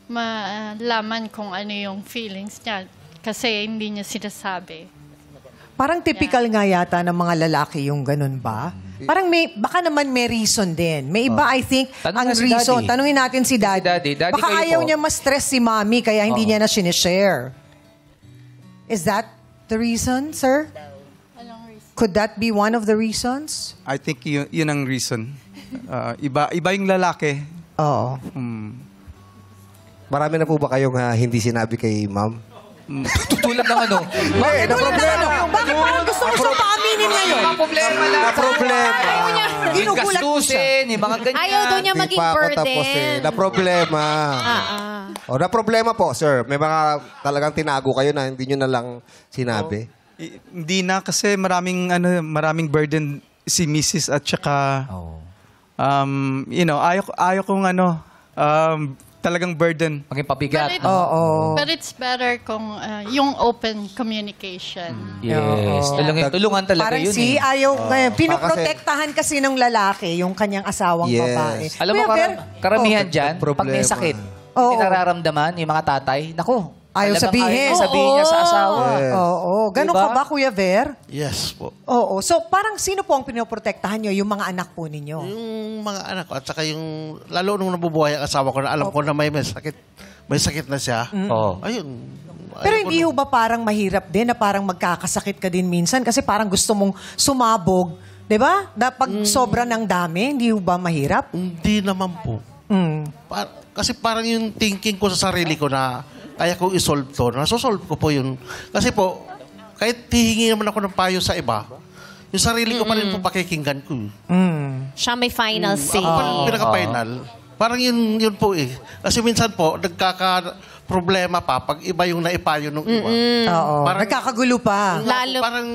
malaman kung ano yung feelings niya kasi hindi niya sinasabi. Parang typical nga yata ng mga lalaki yung ganun ba? Parang baka naman may reason din. May iba, I think, Tanong ang na si reason. Daddy. Tanungin natin si Daddy. Daddy, Baka kayo ayaw po. niya ma-stress si Mommy kaya hindi niya na sinishare. Is that the reason, sir? Could that be one of the reasons? I think yun ang reason. Iba yung lalaki. Oo. Marami na po ba kayong hindi sinabi kay Ma'am? Tulad ng ano. Bakit? Na problema. Bakit parang gusto mo siyang paaminin ngayon? Mga problema lang. Na problema. Yung Ginugulat mo siya. gastusin, yung mga ganyan. Ayaw daw niya Hindi maging pa ako burden. tapos Na problema. O, na problema po, sir. May mga talagang tinago kayo na hindi nyo na lang sinabi. Hindi na kasi maraming burden si Mrs. at saka ayaw kong talagang burden. Maging pabigat. But it's better kung yung open communication. Yes. Tulungan talaga Parang yun si eh. ayaw, pinoprotektahan kasi ng lalaki yung kanyang asawang Yes. babae. Alam mo, Kuya Ver, karamihan dyan, pag may problema. sakit, Oo. hindi nararamdaman yung mga tatay, naku, Ayaw talagang sabihin. Ayaw sabihin niya sa asawa. Oo. Ganun Diba? ka ba, Kuya Ver? Yes po. Oo. So, parang sino po ang pinoprotektahan nyo? Yung mga anak po ninyo? Yung mga anak ko at saka yung lalo nung nabubuhay ang asawa ko na alam ko na may sakit na siya. Oo. Ayun. Pero hindi ho ba parang mahirap din na parang magkakasakit ka din minsan kasi parang gusto mong sumabog, di ba? Pag sobra ng dami, hindi ho ba mahirap? Hindi naman po. Kasi parang yung thinking ko sa sarili ko na kaya kong isolve to, nasosolve ko po yun. Kasi po, kahit hihingi naman ako ng payo sa iba, yung sarili ko pa rin po pakikinggan ko. Siya may final say. Ako pa rin pinaka-final. Parang yun po eh. Kasi minsan po, nagkaka-problema pa pag iba yung naipayo ng iba. Oo. Parang- Nagkakagulo pa. Lalo- Parang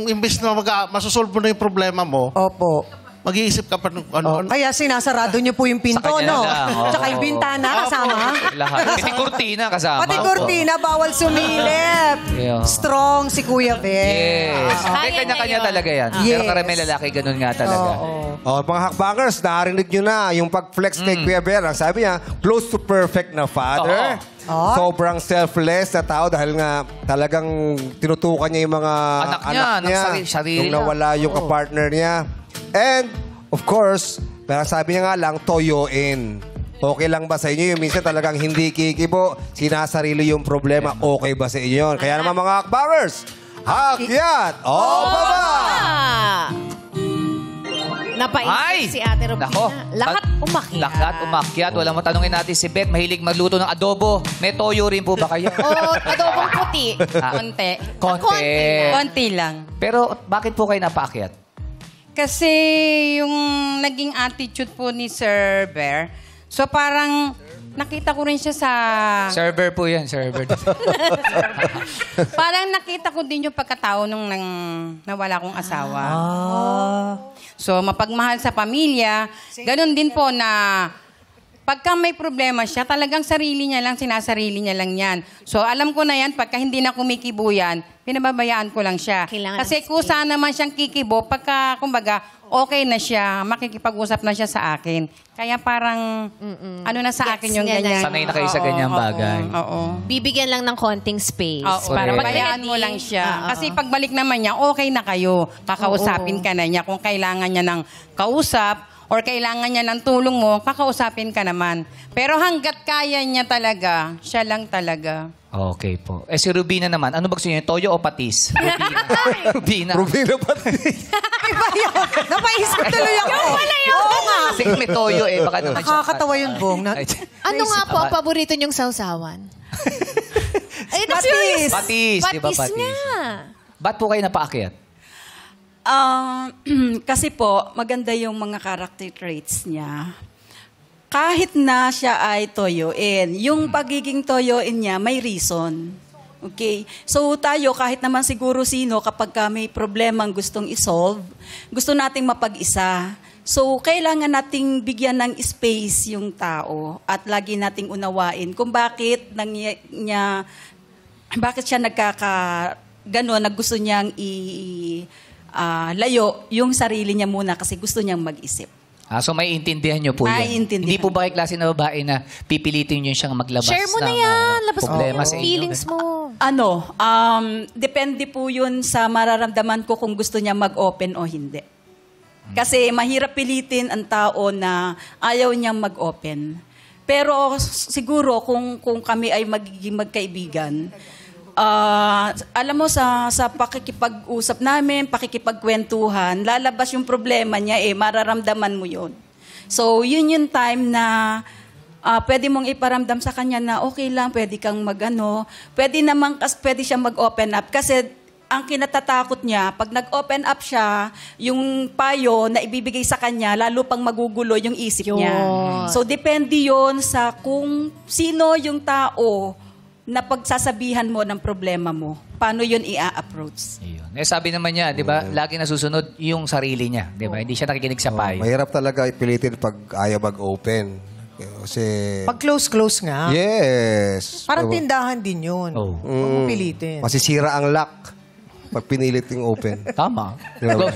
imbes na masosolve mo na yung problema mo, Opo. mag-iisip ka pa ng ano. Kaya sinasarado niyo po yung pinto, Sa kanya no? na lang, oo. Tsaka yung bintana kasama. Lahat. Pati kurtina kasama. Pati kurtina, bawal sumilip. Yeah. Strong si Kuya Ver. Yes. Kaya May kanya-kanya na yun. talaga yan. Yes. Pero karamihan lalaki, ganun nga talaga. Oh, mga hakbangers, narinig nyo na yung pag-flex kay Kuya Ver. Ang sabi niya, close to perfect na father. Sobrang selfless na tao dahil nga talagang tinutukan niya yung mga Anak niya, ng sarili nung niya. nawala yung kapartner niya. And, of course, pero sabi niya nga lang, toyoin. Okay lang ba sa inyo yung minsan talagang hindi kikibo, sinasarili yung problema, okay ba sa inyo yun? Kaya naman mga hakbangers, hakyat o baba! Napaisip si Ate Robina. Nako. Lahat umakyat. Lahat umakyat. Walang matanungin natin si Beth. Mahilig magluto ng adobo. May toyo rin po ba kayo? O adobong puti. Konti. Konti. lang. Pero bakit po kayo napaakyat? Kasi yung naging attitude po ni Sir Bear, so parang nakita ko rin siya sa... Server po yan, server. Parang nakita ko din yung pagkatao nung nawala kong asawa. So, mapagmahal sa pamilya. Ganun din po na pagka may problema siya, talagang sarili niya lang, sinasarili niya lang yan. So, alam ko na yan, pagka hindi na kumikibo yan, pinababayaan ko lang siya. Kailangan Kasi kusa naman siyang kikibo, pagka, kumbaga, okay na siya, makikipag-usap na siya sa akin. Kaya parang, ano na sa akin yung niya na. ganyan. Sanay na kayo sa ganyang bagay. Oo. Bibigyan lang ng konting space. Para Correct. bayaan mo lang siya. Kasi pagbalik naman niya, okay na kayo. Kakausapin ka na niya. Kung kailangan niya ng kausap or kailangan niya ng tulong mo, kakausapin ka naman. Pero hanggat kaya niya talaga, siya lang talaga. Okay po. Eh si Rubina naman, ano ba gusto niyo? Toyo o patis? Rubina. Rubina pati. Iba yun. Napaisip tuloy ako. Yung pala yun. Oo nga. Kasi may toyo eh. Baka naman siya. Nakakatawa yun, Bong. Ano nga po ang paborito niyong sausawan? Ay, Patis. Patis. Di ba Patis patis? nga. Ba't po kayo napaakyat? Kasi po, maganda yung mga character traits niya. Kahit na siya ay toyoin, yung pagiging toyoin niya, may reason. Okay? So tayo, kahit naman siguro sino, kapag may problemang gustong isolve, gusto nating mapag-isa. So, kailangan nating bigyan ng space yung tao at lagi nating unawain kung bakit bakit siya ganon na gusto niyang layo yung sarili niya muna kasi gusto niyang mag-isip. So may intindihan niyo po yun. Intindihan. Hindi po ba kayo klase na babae na pipilitin niyo siyang maglabas Share mo na ng, yan. Labas mo problema yung sa inyo? feelings mo. Depende po yun sa mararamdaman ko kung gusto niya mag-open o hindi. Kasi mahirap pilitin ang tao na ayaw niyang mag-open. Pero siguro kung kami ay magiging magkaibigan, alam mo sa pakikipag-usap namin, pakikipagkwentuhan, lalabas yung problema niya mararamdaman mo yun. So, yun yung time na pwede mong iparamdam sa kanya na okay lang, pwede kang pwede siya mag-open up kasi ang kinatatakot niya, pag nag-open up siya, yung payo na ibibigay sa kanya, lalo pang magugulo yung isip niya. So, depende yun sa kung sino yung tao na pagsasabihan mo ng problema mo, paano yun i-approach? Ayun. Sabi naman niya, di ba, lagi nasusunod yung sarili niya. Di ba? Hindi siya nakikinig sa payo. Mahirap talaga ipilitin pag ayaw mag-open. Kasi... Pag close nga. Yes. Parang tindahan din yun. Huwag mo pilitin. Masisira ang lock pag pinilit yung open. Tama. Diba?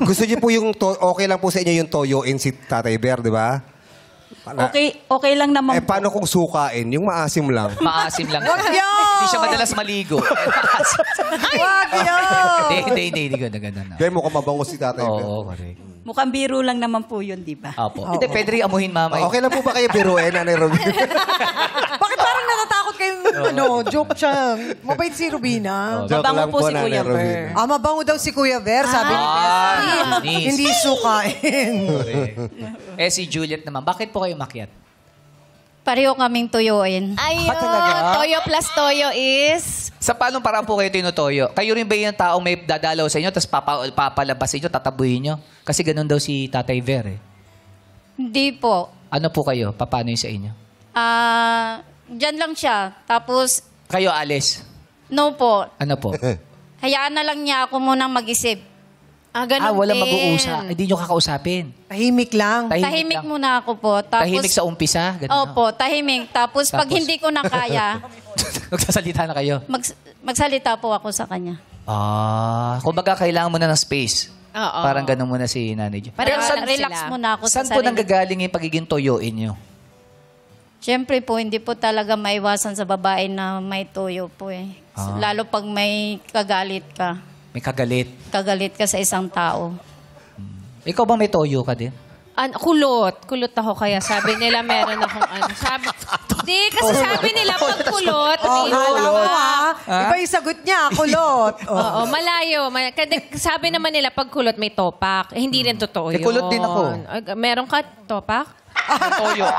Gusto niyo po yung okay lang po sa inyo yung toyoin si Tatay Bear, di ba? Okay lang naman po. Paano kung sukain? Yung maasim lang. Maasim lang. Wag yun! Hindi siya madalas maligo. Wag yun! Hindi ganda. Kaya mukhang mabango si Tatay Bear. Oo, correct. Mukhang biro lang naman po yun, di ba? Apo. Hindi, pwede rin amuhin mamay. Okay lang po ba kayo biruin, Nanay Robin? Bakit parang natatakot kayong joke siya? Mabait si Rubina. Joke Mabango lang po si Nanay Kuya Robin. Ver. Mabango daw si Kuya Ver, sabi ni Bessie. Nis. Hindi sukain. Si Juliet naman, bakit po kayo makyat? Pareho kaming tuyuin. Ayun. talaga? Toyo plus toyo is... Sa paanong paraan po kayo tinutoyo? Kayo rin ba yung taong may dadalaw sa inyo tapos papalabas sa inyo, tatabuhin nyo? Kasi ganun daw si Tatay Ver eh. Hindi po. Ano po kayo? Paano yung sa inyo? Diyan lang siya. Tapos, Kayo alis. no po. Ano po? Hayaan na lang niya ako munang mag-isip. Ganun walang din. mag-uusap. Hindi nyo kakausapin. Tahimik lang. Tahimik lang. muna ako po. Tapos, Tahimik sa umpisa? Ganun, Opo, tahimik. Tapos, pag Tapos? hindi ko na kaya, Nagsasalita na kayo? magsalita po ako sa kanya. Kumbaga kailangan mo na ng space. Oo. Parang ganun muna si Nanay Jo. Parang Pero saan relax sila? muna ako Saan sa po sarili. nanggagaling yung pagiging toyoin nyo? Siyempre po, hindi po talaga maiwasan sa babae na may toyo po eh. Lalo pag may kagalit ka. May kagalit. Kagalit ka sa isang tao. Ikaw ba may toyo ka din? Kulot. Kulot ako kaya sabi nila meron akong Sabi, di, kasi sabi nila pag kulot, may Iba yung sagot niya, kulot. Oo, malayo. Sabi naman nila pag kulot may topak. Hindi rin totoo yun. kulot din ako. Meron ka topak?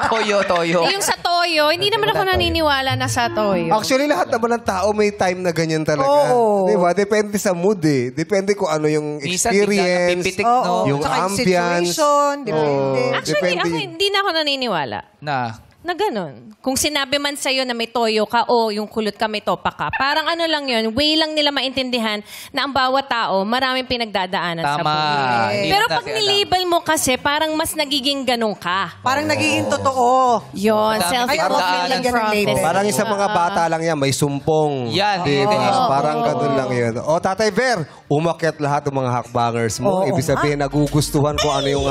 Toyo. Yung sa toyo, hindi naman ako naniniwala na sa toyo. Actually, lahat naman ng tao may time na ganyan talaga. Oo. Di ba? Depende sa mood eh. Depende kung ano yung Minsan, bigla experience, kang pipitik, no? yung Tsaka yung ambience. situation, depende. Actually, Depende ako yun. hindi na ako naniniwala Na, na ganun. Kung sinabi man sa'yo na may toyo ka o yung kulot ka may topa ka, parang ano lang yun, way lang nila maintindihan na ang bawat tao maraming pinagdadaanan sa Tama. buhay. Hindi Pero natin pag alam. nilabel mo kasi, parang mas nagiging ganun ka. Parang nagiging totoo. Yun, Madami self-improvement pinagdaanan. lang from Label. this. Parang yung sa mga bata lang yan, may sumpong. Yan. Di ba? Oo. Parang ganun lang yun. O, Tatay Ver, umakyat lahat ng mga hakbangers mo. Oo. Ibig sabihin, nagugustuhan ko ano yung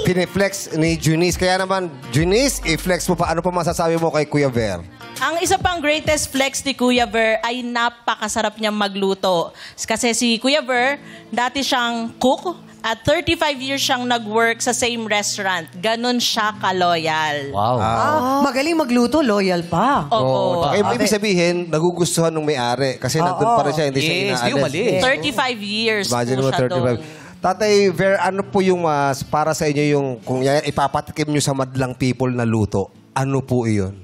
piniflex ni Junice. Kaya naman, Junice, i-flex mo pa. Ano pa masasabi mo kay Kuya Ver? Ang isa pang greatest flex ni Kuya Ver ay napakasarap niyang magluto. Kasi si Kuya Ver, dati siyang cook at 35 years siyang nag-work sa same restaurant. Ganon siya ka-loyal. wow. Magaling magluto, loyal pa. Opo. Ibig sabihin, nagugustuhan ng may-ari. Kasi nandun pa rin siya, hindi siya Yes, inaalis. di umalis. 35 years Imagine po mo, siya 35. doon. Tatay Ver, ano po yung para sa inyo yung, kung ipapatikim nyo sa madlang people na luto, ano po iyon?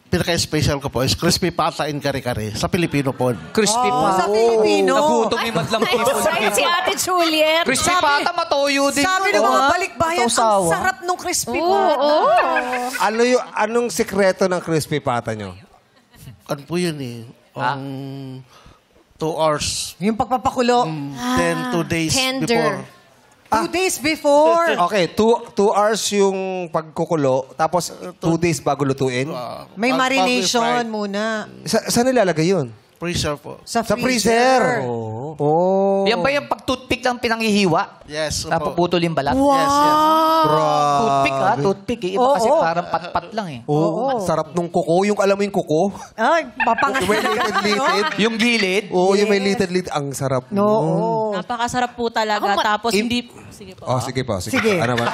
Pinaka-special ko po is crispy pata in kare-kare sa Pilipino po. Crispy pa. Sa Pilipino. Nagutom yung madlang people. Excited si Ate Juliet. Crispy pata, matoyo din. Sabi ng mga balikbayan, ang sarap nung crispy pata. Anong sikreto ng crispy pata nyo? Ano po yun eh? 2 hours, Yung pagpapakulo. then 2 days Tender. before. 2 days before. Okay, 2 hours yung pagkukulo, tapos 2 days bago lutuin. May Bago marination i-fry. muna. Saan nilalagay yun? Freezer po. Sa Sa freezer. freezer. Oh. Yan ba yung pag-toothpick lang pinanghihiwa? Yes. Napuputol yung balat? Yes, yes. Toothpick ha? Toothpick. Eh. Iba kasi Oo. parang pat-pat lang eh. Oo. Sarap nung kuko. Yung alam mo yung kuko? Ay, papangat Yung may litid-litid. Yung gilid? Oo, yung may litid-litid. Ang sarap. Oo. Napakasarap po talaga. Tapos hindi... Sige po. Oh, sige po. Sige. Sige. Ano ba?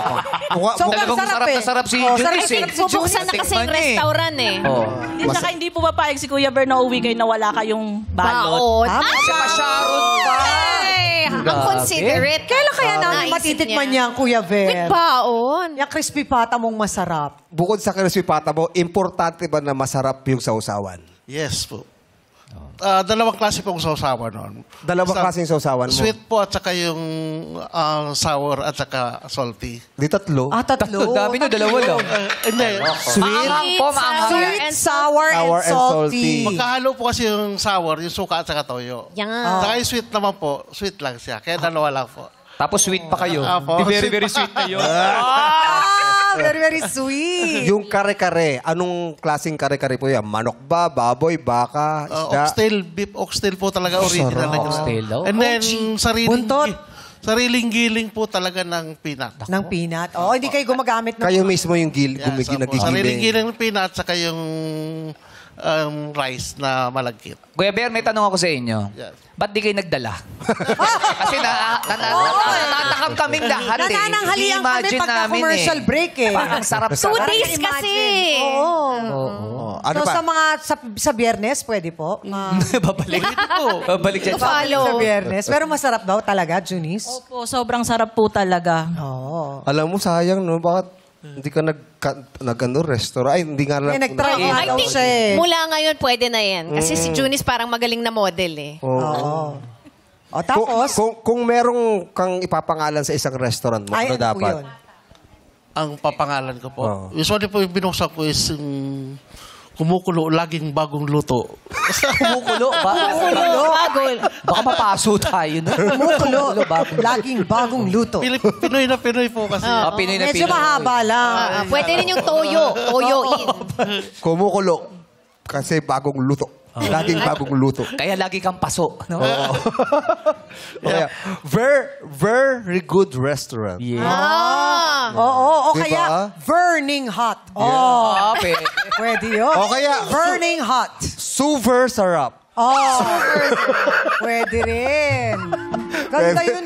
Sobrang Talagang sarap sarap eh. na sarap si Oh, Junice sarap eh. si Bubuksan na kasi yung Tikman niya eh. restaurant eh. Oh. Tsaka hindi po mapayag si Kuya Ver na uwi kayo na wala kayong balot. Baon. Kasi pa-Sharon pa. Ay, ang considerate. Kailan kaya namin Naisip matitikman niya. niya, Kuya Ver? With baon. Yung crispy pata mong masarap. Bukod sa crispy pata mo, importante ba na masarap yung sausawan? Yes po. Dalawang klase pong sausawan noon. Dalawang klaseng sausawan mo? Sweet po at saka yung sour at saka salty. Di tatlo? Tatlo. Dami nyo, dalawa lang. Hindi. Maanghang po, maanghang. Sweet, sour, Sour and and salty. salty. Magkahalo po kasi yung sour, yung suka at saka toyo. Yan. Saka yung sweet naman po, sweet lang siya. Kaya dalawa lang po. Tapos sweet pa kayo. Apo. Di very sweet na yun. Very, very sweet. Yung kare-kare, anong klaseng kare-kare po yan? Manok ba? Baboy? Baka? Isda? Oxtail, beef oxtail po talaga original. na yun. Oxtail, oh. And then, Buntot. sariling giling po talaga ng peanut. Ng peanut. Oo, hindi kayo gumagamit ng... Kayo mismo yung Yes, opo. Sariling nagigiling. giling ng peanut saka yung rice na malagkit. Kuya Ber, may tanong ako sa inyo. Yes. Ba't di kayo nagdala? Kasi natatakam kaming lahat eh. Nanananghalian kami Imagine pagka namin commercial break eh. Parang sarap 2 days kasi. Oo. Ano So pa? sa mga sa Biyernes, pwede po? Babalik. Babalik dyan. Sa Biyernes. Pero masarap daw talaga, Junice. Opo, sobrang sarap po talaga. Oo. Alam mo, sayang, no? Bakit hindi ka restaurant? Ay, hindi nga lang. Eh, nag-try nga I daw think siya eh. mula ngayon pwede na yan. Kasi si Junice parang magaling na model eh. Oo. O Kung, tapos, kung merong kang ipapangalan sa isang restaurant mo, ay, ano ano po dapat? yun? Ang papangalan ko po. Oo. Usually po yung binuksan ko is yung kumukulo, laging bagong luto. Kumukulo ba? Bago. Baka mapaso tayo. No? Kumukulo. Laging bagong luto. Pinoy na Pinoy po kasi. Pinoy na Medyo Pinoy. mahaba lang. Pwede rin yung toyo. Toyo in. Kumukulo. Kasi bagong luto. Laging bagong luto. Kaya lagi kang paso. No? Kaya, very good restaurant. Oo, o Diba? kaya burning hot. Pwede. Pwede yun. O kaya, Burning hot. super sarap. Pwede rin. Ganda yun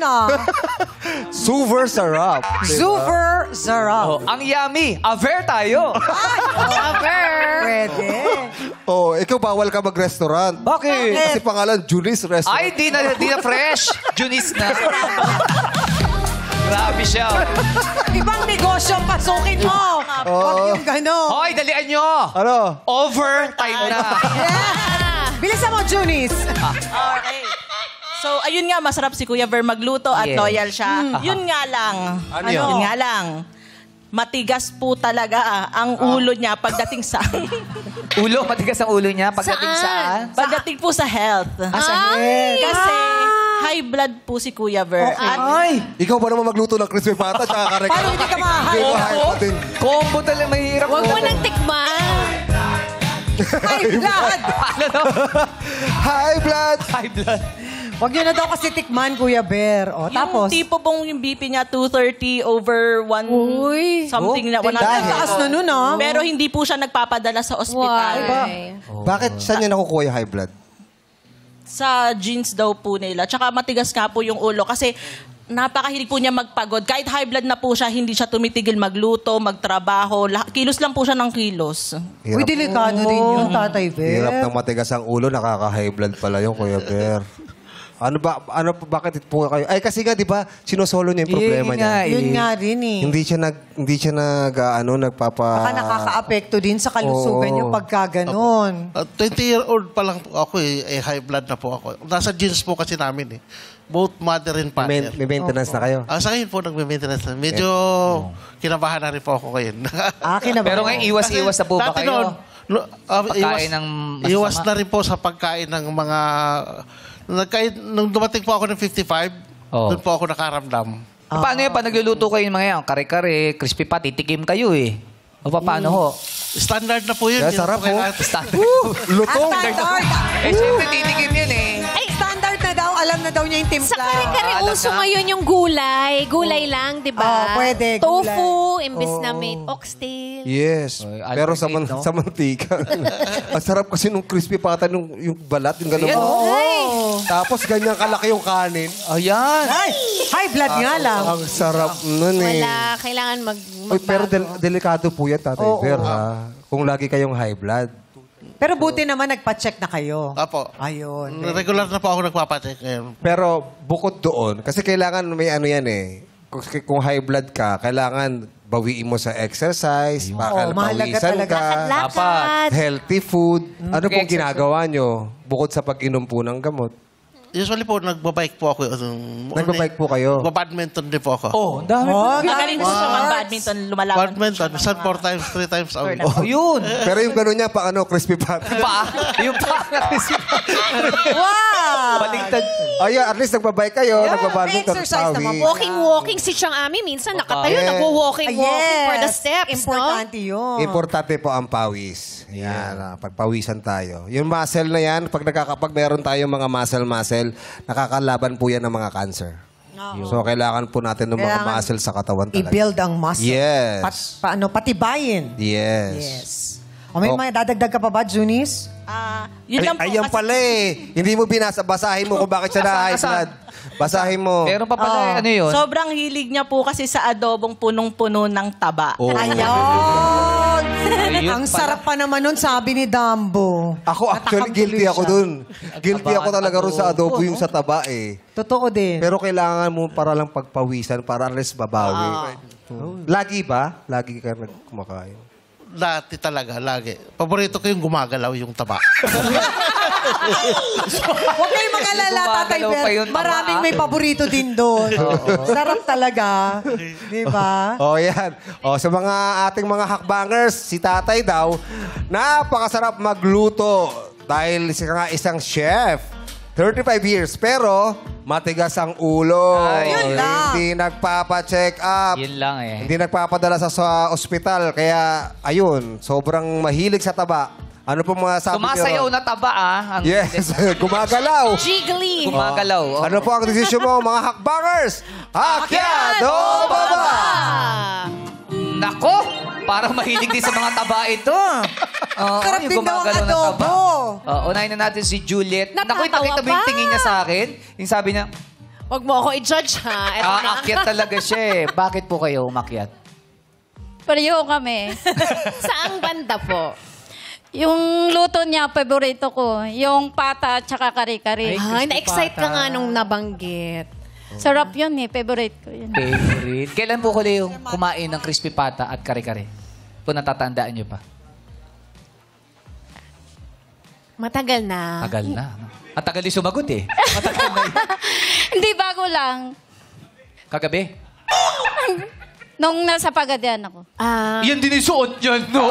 Super sarap. Diba? Super sarap. Ang yummy. Aver tayo. Pwede. Ikaw bawal ka mag-restaurant. Bakit? Kasi pangalan, Junis Restaurant. Ay, di na fresh. Junis na. Grabe siya. Ibang negosyo ang pasukin mo. Huwag yung gano'n. Hoy, dalian nyo. Ano? Overtime na. Bilisan mo, Junis. Okay. So, ayun nga, masarap si Kuya Ver magluto at Yes. loyal siya. Yun nga lang. Ano yun? Yun nga lang. Matigas po talaga ang ulo niya pagdating sa... Ulo, matigas ang ulo niya. Pagdating saan? Pagdating po sa health. Kasi high blood po si Kuya Ver. At Ikaw ba naman magluto ng crispy pata at kakarek? Paano hindi ka mahal? Combo talaga mahirap. Huwag mo nang tikman. High blood. High blood! High blood. Huwag yun na daw kasi tikman, Kuya Bear. O, tapos? yung tipo pong yung BP niya 230 over 1 something na 100. Taas na nun, Pero hindi po siya nagpapadala sa ospital. Why? Bakit saan niya nakukuha yung high blood? Sa genes daw po nila. Tsaka matigas nga po yung ulo kasi napakahilig po niya magpagod. Kahit high blood na po siya, hindi siya tumitigil magluto, magtrabaho. Kilos lang po siya ng kilos. Uy, delikado din yun, Tatay Bear. Hirap ng matigas ang ulo, nakaka-high blood pala yung Kuya Bear. Bakit po kayo? Ay, kasi nga, di ba, sinosolo niya yung problema niya. Yun nga rin eh. Hindi siya nagpapa... Baka nakaka-apekto din sa kalusugan Oo. niyo pagka ganon. 20-year-old pa lang po ako high blood na po ako. Nasa genes po kasi namin Both mother and father. May maintenance na kayo. Sa ngayon po, nagme-maintenance na. Medyo kinabahan na rin po ako ngayon. Pero ngayon, iwas-iwas na po ba Dati kayo? noon, Pagkain ng masama? iwas na rin po sa pagkain ng mga... Nung dumating po ako ng 55, doon po ako nakaramdam. Paano yun? Pag nagluluto kayo ng mga yan, kare-kare, crispy pa, titikim kayo O paano ho? Standard na po yun. Kaya sarap po. Standard. Lutong! Standard. Siyempre, titikim yan Ay, standard na daw. Alam na daw niya yung timpla. Sa kare-kare alam uso na. ngayon yung gulay. Gulay lang, di ba? Pwede, Tofu, imbis na may oxtail. Yes. Oy, Pero sa, alternate, no? sa mantika. Ang sarap kasi nung crispy pata, yung balat, yung gano'n. Ayan, Tapos ganyan kalaki yung kanin. Ayan. Ay, high blood nga lang. Ang sarap nun Wala, kailangan Uy, pero magbago. delikado po yan, Tatay Bear, ha? Kung lagi kayong high blood. Pero buti naman nagpa-check na kayo. Apo. Ayun. Regular na po ako nagpapacheck ngayon. Pero bukod doon, kasi kailangan may ano yan Kung high blood ka, kailangan bawiin mo sa exercise, mahalaga pawisan talaga. ka, Lakad. healthy food. Ano pong Okay, ginagawa nyo bukod sa pag-inom po ng gamot? Usually po, nagbabike po ako. Nagbabike po kayo? Badminton din po ako. Ang dami. Magaling po siya mag-badminton, lumalaban. Badminton, isang 4 times, 3 times a week. Yun. Pero yung gano'n niya, crispy pata. Yung pa. Wow! Baliktad. At least nagbabike kayo, nagbabadminton. may exercise naman. Walking si Chang Ami. Minsan nakatayo, Yeah. nagwo-walking Yes. for the steps, Importante yun. Importante po ang pawis. Yan, pagpawisan tayo. Yung muscle na yan, pag meron tayong mga muscle, nakakalaban po yan ng mga cancer. So, kailangan po natin ng mga Kailangan muscle sa katawan talaga. I-build ang muscle. Yes. Patibayin. Yes. O may mga dadagdag ka pa ba, Junis? Yun lang po. Ayan kasi- pala Hindi mo basahin mo kung bakit siya na-high blood. Basahin mo. Meron pa pala, ano yun? Sobrang hilig niya po kasi sa adobong punong-puno ng taba. Ayun! Ayun Ang pala. sarap pa naman nun, sabi ni Dambo. Ako actually guilty ako dun. Guilty ako talaga rin sa adobo yung sa taba Totoo din. Pero kailangan mo para lang pagpawisan para at least babawi. Lagi ba? Lagi ka kumakain? Dati talaga, lagi. Paborito ko yung gumagalaw yung taba. Huwag kayong mag-alala, Tatay Gumagalaw pa Ber. yung tama, Maraming may paborito din doon. Sarap talaga. Di ba? Oh, yan. Oh, sa mga ating mga hakbangers, si tatay daw, napakasarap magluto dahil siya nga isang chef. 35 years, pero matigas ang ulo. Ay, yun lang. Hindi nagpapa-check up. Yun lang eh. Hindi nagpapadala sa ospital. Kaya, ayun, sobrang mahilig sa taba. Ano po mga sabi niyo? Sumasayaw na taba Ang Yes, gumagalaw. Jiggly. Gumagalaw. Ano po ang desisyon mo, mga hakbangers? Akyat o baba? Nako! Parang mahilig din sa mga taba ito. Oo, Sarap yung din daw ang gumagalaw ng taba. adobo. Unahin na natin si Juliet. Naku, Natatawa nakita mo yung pa. tingin niya sa akin? Yung sabi niya, Huwag mo ako i-judge, ha? Eto na. akyat talaga siya eh. Bakit po kayo umakyat? Pareho kami. Saang banda po? Yung luto niya, paborito ko. Yung pata at saka kare-kare. Ay, na-excite ka nga nung nabanggit. Sarap yun eh. Favorite ko yun. Favorite. Kailan po huli yung kumain ng crispy pata at kare-kare? Kung natatandaan niyo pa. Matagal na. Tagal na. No? Ang tagal din sumagot eh. Matagal na yun. Hindi, bago lang. Kagabi. Nung nasa Pagadian ako. Yan din yung suot niyan, no?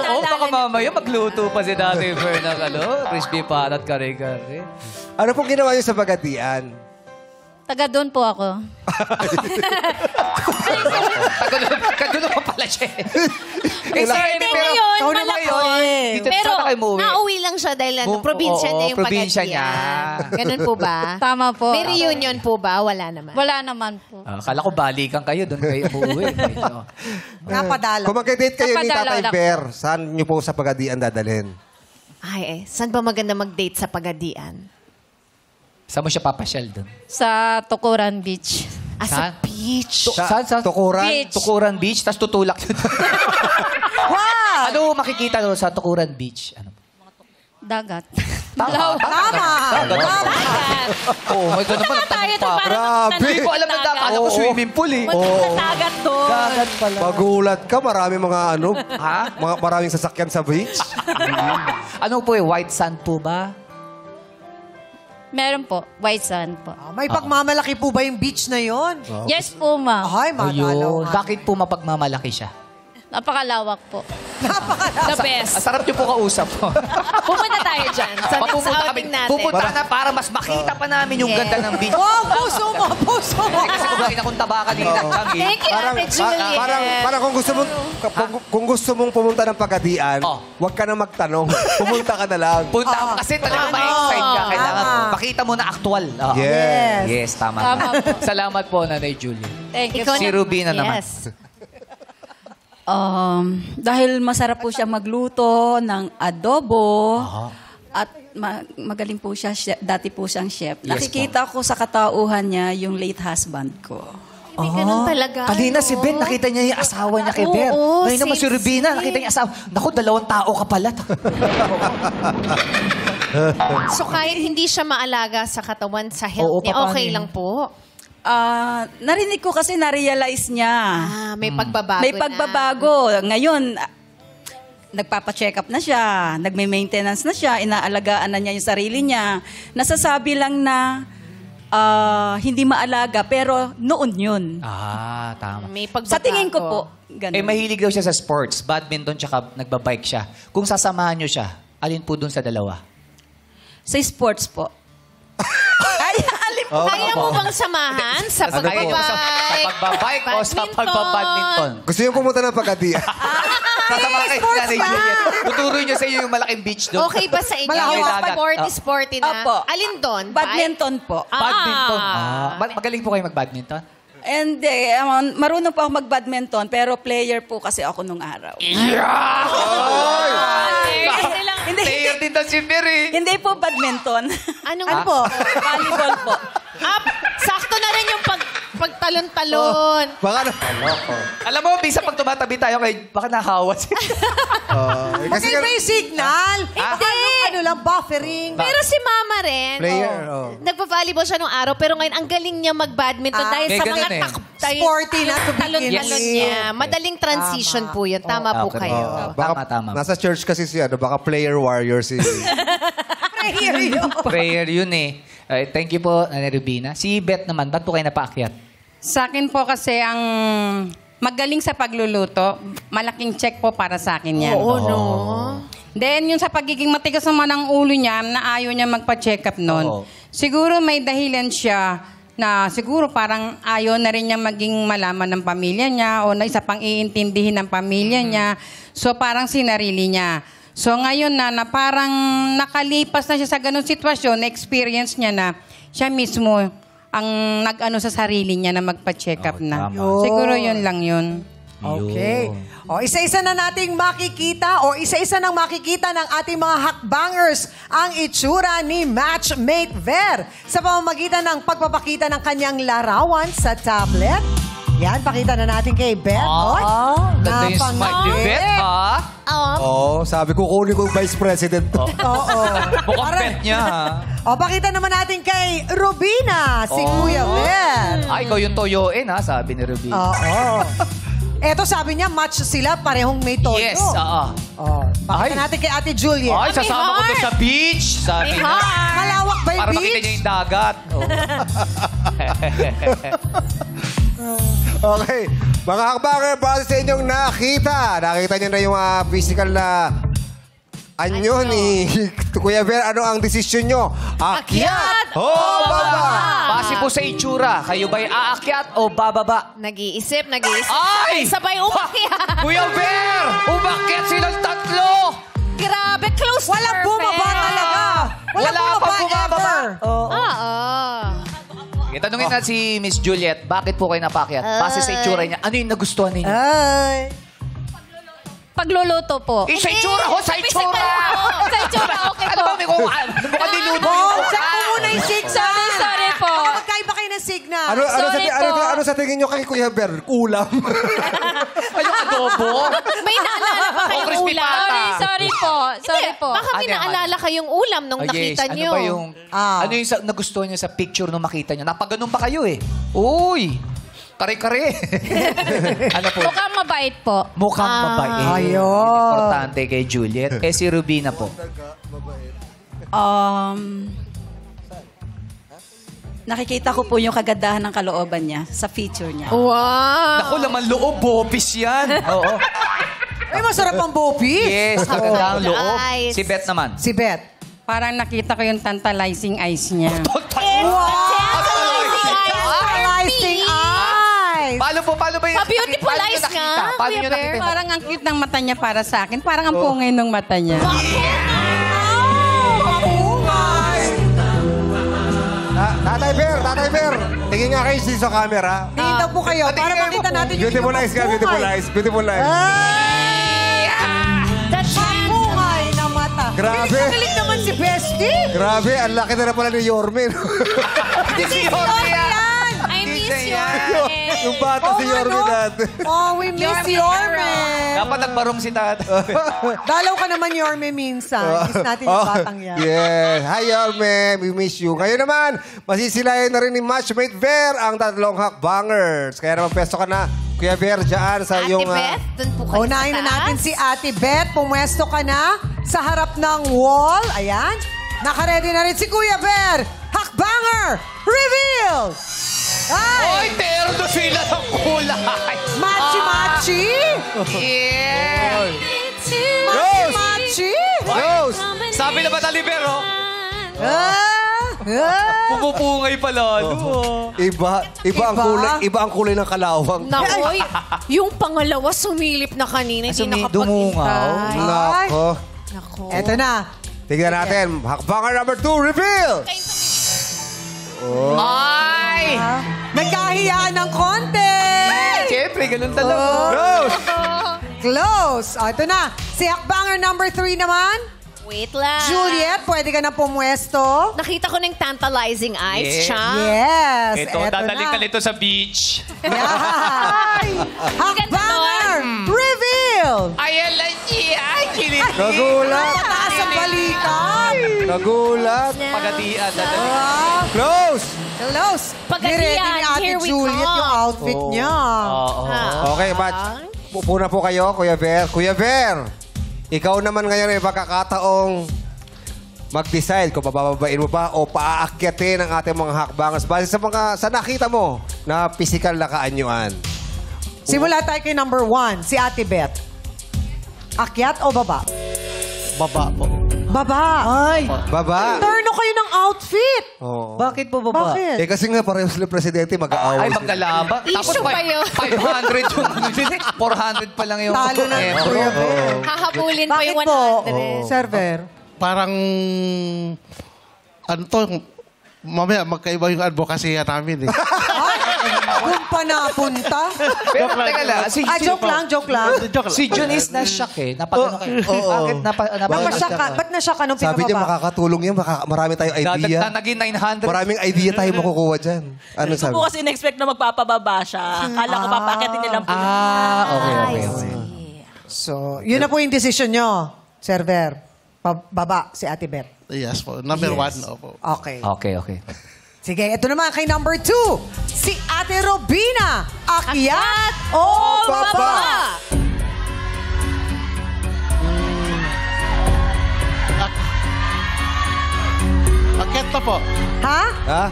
Oo, baka mamaya magluto pa si Dati Fer ng crispy pata at kare-kare. Ano pong ginawa niyo sa Pagadian? Taga doon po ako. Kagulo pa pala siya. Eh, Hindi ngayon, Ikaw naman malakon. eh. Dito Pero sana kayo umuwi. nauwi lang siya dahil probinsya Oo, niya yung probinsya niya. Pagadian. Ganun po ba? Tama po. May reunion po ba? Wala naman. Wala naman po. Akala ko balikan kayo, doon kayo umuwi. Medyo. Napadala. Kung mag-date kayo ni Napadalaw Tatay lang. Ber, saan niyo po sa Pagadian dadalhin? Ay, saan ba maganda mag-date sa Pagadian? Saan mo siya papasyal doon? Sa Tukuran Beach. Sa beach. Saan? Tukuran? Beach. Tukuran Beach, tapos tutulak yun. Wow! Ano makikita doon sa Tukuran Beach? Ano? Dagat. Tama. Tama! Oo, ito naman. Tayo to pa. parang Hindi ko alam na dagat. Ako swimming pool eh. Magkatagat doon. Dagat pala. Magulat ka, marami mga Ha? maraming sasakyan sa beach. Ano po eh, white sand po ba? Meron po. White sand po. May pagmamalaki po ba yung beach na yon? Yes po, ma'am. Ay, madalaw. Ayun. Bakit po mapagmamalaki siya? Napakalawak po. The best. Ang sarap niyo po kausap po. Pupunta tayo dyan. Sa next Papupunta outing natin. Pupunta na para mas makita pa namin yung Yes. ganda ng beach. Wow, puso mo, puso mo. Kasi kumain akong taba kanina. Changi. Thank you, Ate Juliet. Parang kung gusto mong pumunta ng Pagadian, Oh. huwag ka na magtanong. Pumunta ka na lang. Punta kasi talaga ma-excite ka. Kailangan makita mo na actual. Oo. Yes. Yes, tama. Tama po. Salamat po, Nanay Julie. Thank you. Ikaw Si Rubina naman. Yes. Dahil masarap po siya magluto ng adobo at magaling po siya, dati po siyang chef. Yes Nakikita ko sa katauhan niya yung late husband ko. May ganun talaga. Kanina ano? si Ben, nakita niya yung asawa niya kay Oo, Ben. Ngayon naman si same, Rubina, same. nakita niya asawa. Naku, 2 tao ka pala. So kahit hindi siya maalaga sa katawan, sa health Oo, niya, paano okay yun? lang po. Narinig ko kasi na-realize niya. May pagbabago May pagbabago. Ngayon, nagpapa-check up na siya, nagme-maintenance na siya, inaalagaan na niya yung sarili niya. Nasasabi lang na hindi maalaga, pero noon yun. Tama. May pagbabago. Sa tingin ko po, ganun. Eh, mahilig daw siya sa sports. Badminton, tsaka nagbabike siya. Kung sasamahan niyo siya, alin po dun sa dalawa? Sa sports po. Kaya mo bang samahan sa Sa pagbabike o sa pagbabadminton? Gusto niyo pumunta ng Pagadian? Sasama kayo si Nanay Juliet. Tuturo niyo sa iyo yung malaking beach doon. Okay ba sa inyo? Malaking Yung dagat. sporty na? Opo. Alin doon? Badminton po. Badminton. Magaling po kayo mag-badminton? Hindi, marunong po ako mag-badminton, pero player po kasi ako nung araw. Hindi. Player din daw si Mary. Hindi po badminton. Ano po? Volleyball po. Sakto na rin yung pagtalon-talon. Baka na. Alam mo, bisa pag tumatabi tayo kay baka nahawa siya. Kasi Kasi may signal. Hindi. Ano walang buffering. Pero si Mama rin, Player, nagpa-volleyball siya nung araw, pero ngayon ang galing niya mag-badminton dahil may sa mga ganun eh. Sporty na to begin talon-talon with. niya. Madaling transition po yun. Tama po Okay. kayo. Tama. Nasa church kasi siya, baka player warrior si... Prayer yun. Prayer yun eh. Thank you po, Rubina. Si Beth naman, ba't po kayo napaakyat? Sa akin po kasi ang magaling sa pagluluto, malaking check po para sa akin yan. Oo, no? Then, yung sa pagiging matigas naman ang ulo niya, na ayaw niya magpa-check up nun. Oo. Siguro may dahilan siya na siguro parang ayaw na rin niya maging malaman ng pamilya niya o na isa pang iintindihin ng pamilya niya. So, parang sinarili niya. So, ngayon na parang nakalipas na siya sa ganung sitwasyon, na-experience niya na siya mismo ang nag-ano sa sarili niya na magpa-check up na. tama. Siguro yun lang yun. Okay. O, isa-isa na nating makikita o isa-isa nang makikita ng ating mga hakbangers ang itsura ni Matchmate Ver sa pamamagitan ng pagpapakita ng kanyang larawan sa tablet. Yan, pakita na natin kay Beth. Ganda yung smile ni Beth, ha? Oo, sabi ko kunin ko yung vice president to. Oo. Mukhang Beth niya, ha? O, pakita naman natin kay Rubina, si Kuya Ver. Ay, ikaw yung toyoin, ha? Sabi ni Rubina. Oo. Eto, sabi niya, match sila, parehong may toyo. Yes, oo. Oh, pakita Ay. natin kay Ate Juliet. Ay, sasama ko to sa beach. Sabi niya. Malawak ba yung Para makita beach? niya yung dagat. Okay. Mga hakbanger, para sa inyong nakita. Nakita niyo na yung physical na anyo ni Kuya Ver. Ano ang desisyon nyo? Akyat o baba? Base po sa itsura, kayo ba'y aakyat o bababa? Nag-iisip. Ay! Sabay umakyat. Kuya Ver! Umakyat silang tatlo! Grabe, close to Walang perfect. bumaba talaga. Wala pang bumababa. Oo. Okay, tanungin na si Miss Juliet, bakit po kayo napaakyat? Base sa itsura niya, ano yung nagustuhan ninyo? Ay. Pagluluto po. Sa itsura ho! Sa itsura! Sa itsura, okay Ano po. ba? May mukhang niluto yung Check mo muna yung signal. Sorry po. Magkaiba kayo ng signal. Ano sa tingin nyo kay Kuya Ver? Ulam? Ay, yung adobo? May naalala pa kayong crispy ulam? pata. Sorry po. Sorry po. Baka may Ano yan? naalala kayong ulam nung Oh, nakita yes. nyo. Ano ba yung... Ano yung nagustuhan niyo sa picture nung makita niyo? Napaganon pa kayo eh. Uy! Kare-kare. Ano po? Mukhang mabait po. Mukhang mabait. Ayun. Importante kay Juliet. Si Rubina po. Nakikita ko po yung kagandahan ng kalooban niya sa feature niya. Wow. Naku, laman loob. Bopis yan. Oo. Ay, masarap ang bopis. Yes, maganda ang loob. Eyes. Si Beth naman. Si Beth. Parang nakita ko yung tantalizing eyes niya. Tantalizing eyes. Paano ba yun? Pa-beautiful Paano eyes nyo nakita? nga, Paano Kuya nyo Bear. nakita? Parang ang cute ng mata niya para sa akin. Parang ang pungay ng mata niya. Tatay Ver. Tingin nga kayo sa camera. Tingin daw po kayo para makita natin yung Beautiful eyes ka, beautiful eyes. Beautiful eyes. Pungay na mata. Grabe. Galing naman si Bestie. Grabe, ang laki na pala ni Yorme. Si Jorge yan. I miss you. Yung bata si Yorme natin. Oh, we miss Yorme. Dapat nagbarong si Tata. Dalaw ka naman, Yorme, minsan. Miss natin yung batang yan. Yes. Hi, Yorme. We miss you. Ngayon naman, masisilayan na rin ni Matchmate Ver ang tatlong hakbangers. Kaya naman, pesto ka na, Kuya Ver, dyan sa Ate iyong... Beth, dun po kayo Unahin sa na natin taas. si Ate Beth. Pumwesto ka na sa harap ng wall. Ayan. Nakaredy na rin si Kuya Ver. Hakbanger! Reveal! Oy, Ay! terno sila ng kulay. Machi-machi! Yeah. Machi-machi! Rose! Sabi naman na libero, pupupungay pala. Iba ang kulay ng kalawang. Nakoy, yung pangalawa sumilip na kanina, hindi dumungaw. nakapag-intay. Nako. Nako. Eto na. Tignan natin. Hakbanger number 2, reveal! Ay! Nagkahiyaan ng konti! Siyempre, ganun talaga. Rose! Close. O, ito na. Si Hakbanger number 3 naman. Wait lang. Juliet, pwede ka na pumwesto. Nakita ko ng tantalizing eyes, Yeah. siya. Yes. Ito, eto dadalik na. ka nito sa beach. Yan. Hakbanger reveal! Ayan lang siya. Ay, kilit. Nagulat. Mataas ang balikat. Nagulat. Pagatian. Close! Close. Pagatian, Ni-ready ni Ate here we Juliet come. yung outfit niya. Okay, match. Upo na po kayo, Kuya Ver. Kuya Ver, ikaw naman ngayon ay pagkakataong mag-decide kung pabababain mo ba o paaakyatin ang ating mga hakbangers base sa nakita mo na physical na kaanyuan. Simula tayo kay number 1, si Ate Beth. Akyat o baba? Baba po. Baba. Ay. Baba. Turno kayo ng outfit. Oo. Bakit po baba? Bakit? Eh kasi nga pareho sila presidente, mag-aaway Ay, sila. magkalaba. Issue pa yun. 500 yung 400 pa lang yung Talo na Ebro. Kuya Ver. Hahabulin pa Bakit yung po, 100. Server? Parang, ano to, mamaya magkaiba yung advocacy namin eh. Doon pa napunta? Pero teka lang, Joke lang. si Junice na-shock eh. Napagano kayo. Bakit Napasyak ka. Ba't nasyak ka nung Sabi niya pinababa? makakatulong yan, marami tayong idea. Naging 900. Maraming idea tayo makukuha dyan. Ano Ito sabi? po kasi in-expect na magpapababa siya. Kala ko papakitin nilang po. Okay. So, yun na po yung decision nyo, Server. Baba si Ate Beth. Yes po. Number 1, opo. Okay. Okay. Sige, ito naman kay number 2. Si Ate Robina. Akyat o baba? Akyat na po. Ha? Ha?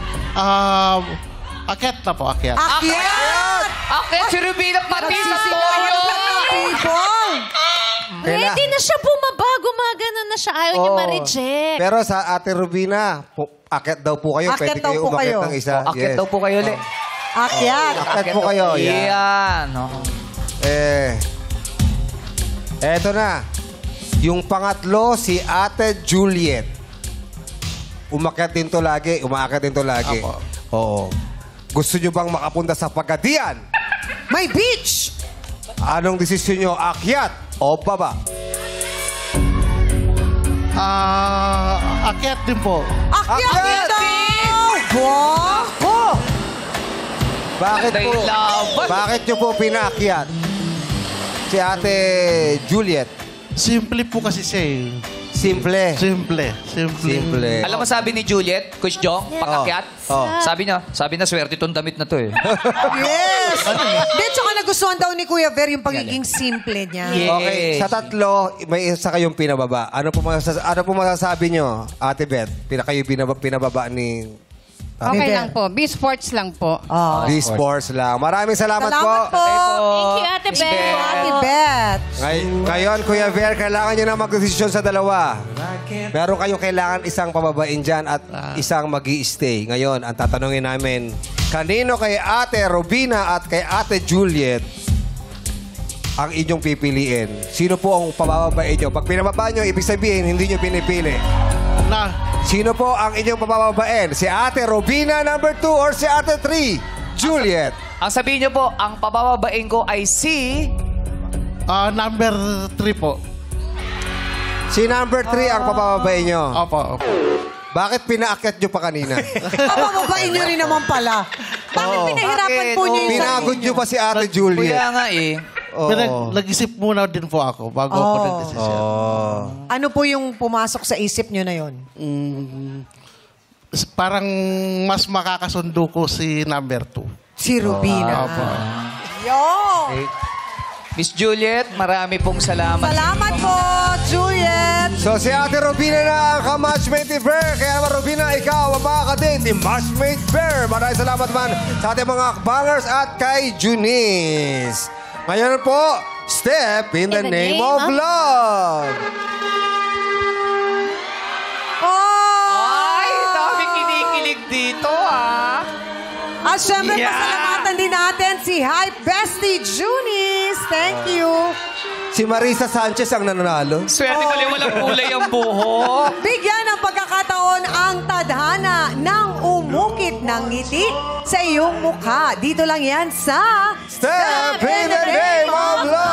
Akyat na po, akyat. Akyat! Okay, si Rubina pati sa toyo. People! Ready na siya bumaba. Gumagano na siya. Ayaw niya ma-reject. Pero sa Ate Rubina, akyat daw po kayo. Akyat Pwede daw kayo po umakyat kayo. ng isa. Akyat Yes. daw po kayo ulit. Akyat. Akyat po kayo. Yan. Yan. Eto na. Yung pangatlo, si Ate Juliet. Umakyat din to lagi. Umaakyat din to lagi. Apo. Oo. Gusto nyo bang makapunta sa Pagadian? May beach! Anong desisyon nyo? Akyat o baba? Akyat din po. Akyat daw! Wow! Bakit po? Laban. Bakit nyo po pinaakyat? Si Ate Juliet. Simple po kasi siya eh. Simple. Simple. Alam mo sabi ni Juliet, Coach Jong, pag-akyat? Oh. Sabi niya, swerte itong damit na to eh. Yes! Hindi, tsaka nagustuhan daw ni Kuya Ver yung pagiging simple niya. Yeah. Okay, sa tatlo, may isa kayong pinababa. Ano po masasabi nyo, Ate Beth? Kayo pinababa ni... Okay lang po. B-Sports lang po. D-Sports lang. Maraming salamat po. Thank you, Ate Beth. Ate Beth. Ngayon, Kuya Ver, kailangan nyo na magdesisyon sa dalawa. Meron kayong kailangan isang pababain dyan at isang mag-i-stay. Ngayon, ang tatanungin namin, kanino kay Ate Robina at kay Ate Juliet ang inyong pipiliin? Sino po ang pababain nyo? Pag pinababa nyo, ibig sabihin, hindi nyo pinipili. Sino po ang inyong pababain? Si Ate Robina, number 2, or si Ate 3, Juliet? Ang sabihin niyo po, ang pabababain ko ay si... Number 3 po. Si number 3 ang pababain nyo. Opo. Bakit pinaakyat nyo pa kanina? Pababain niyo rin naman pala. Bakit pinahirapan po niyo yung Pinagod nyo pa si Ate Juliet. Kaya nga eh. Nag-isip muna din po ako bago ako nag-desisyon. Ano po yung pumasok sa isip niyo na yon? Parang mas makakasundo ko si number 2. Si Rubina. Opo. Yo! Miss Juliet, marami pong salamat. Salamat po, Juliet! So si Ate Robina na ang ka-matchmate ni Ver. Kaya naman Robina, ikaw ang makakadate ni Matchmate Ver. Maraming salamat man sa ating mga bangers at kay Junice. Ngayon po, step in the name of love. Ay, dami kinikilig dito ah. At syempre, pasalamatan din natin si Hype Bestie Junice. Thank you. Si Marisa Sanchez ang nanalo. Swerte pala walang kulay ang buhok. Bigyan ng pagkakataon ang tadhana ng umukit ng ngiti sa iyong mukha. Dito lang yan sa Step in the name of love.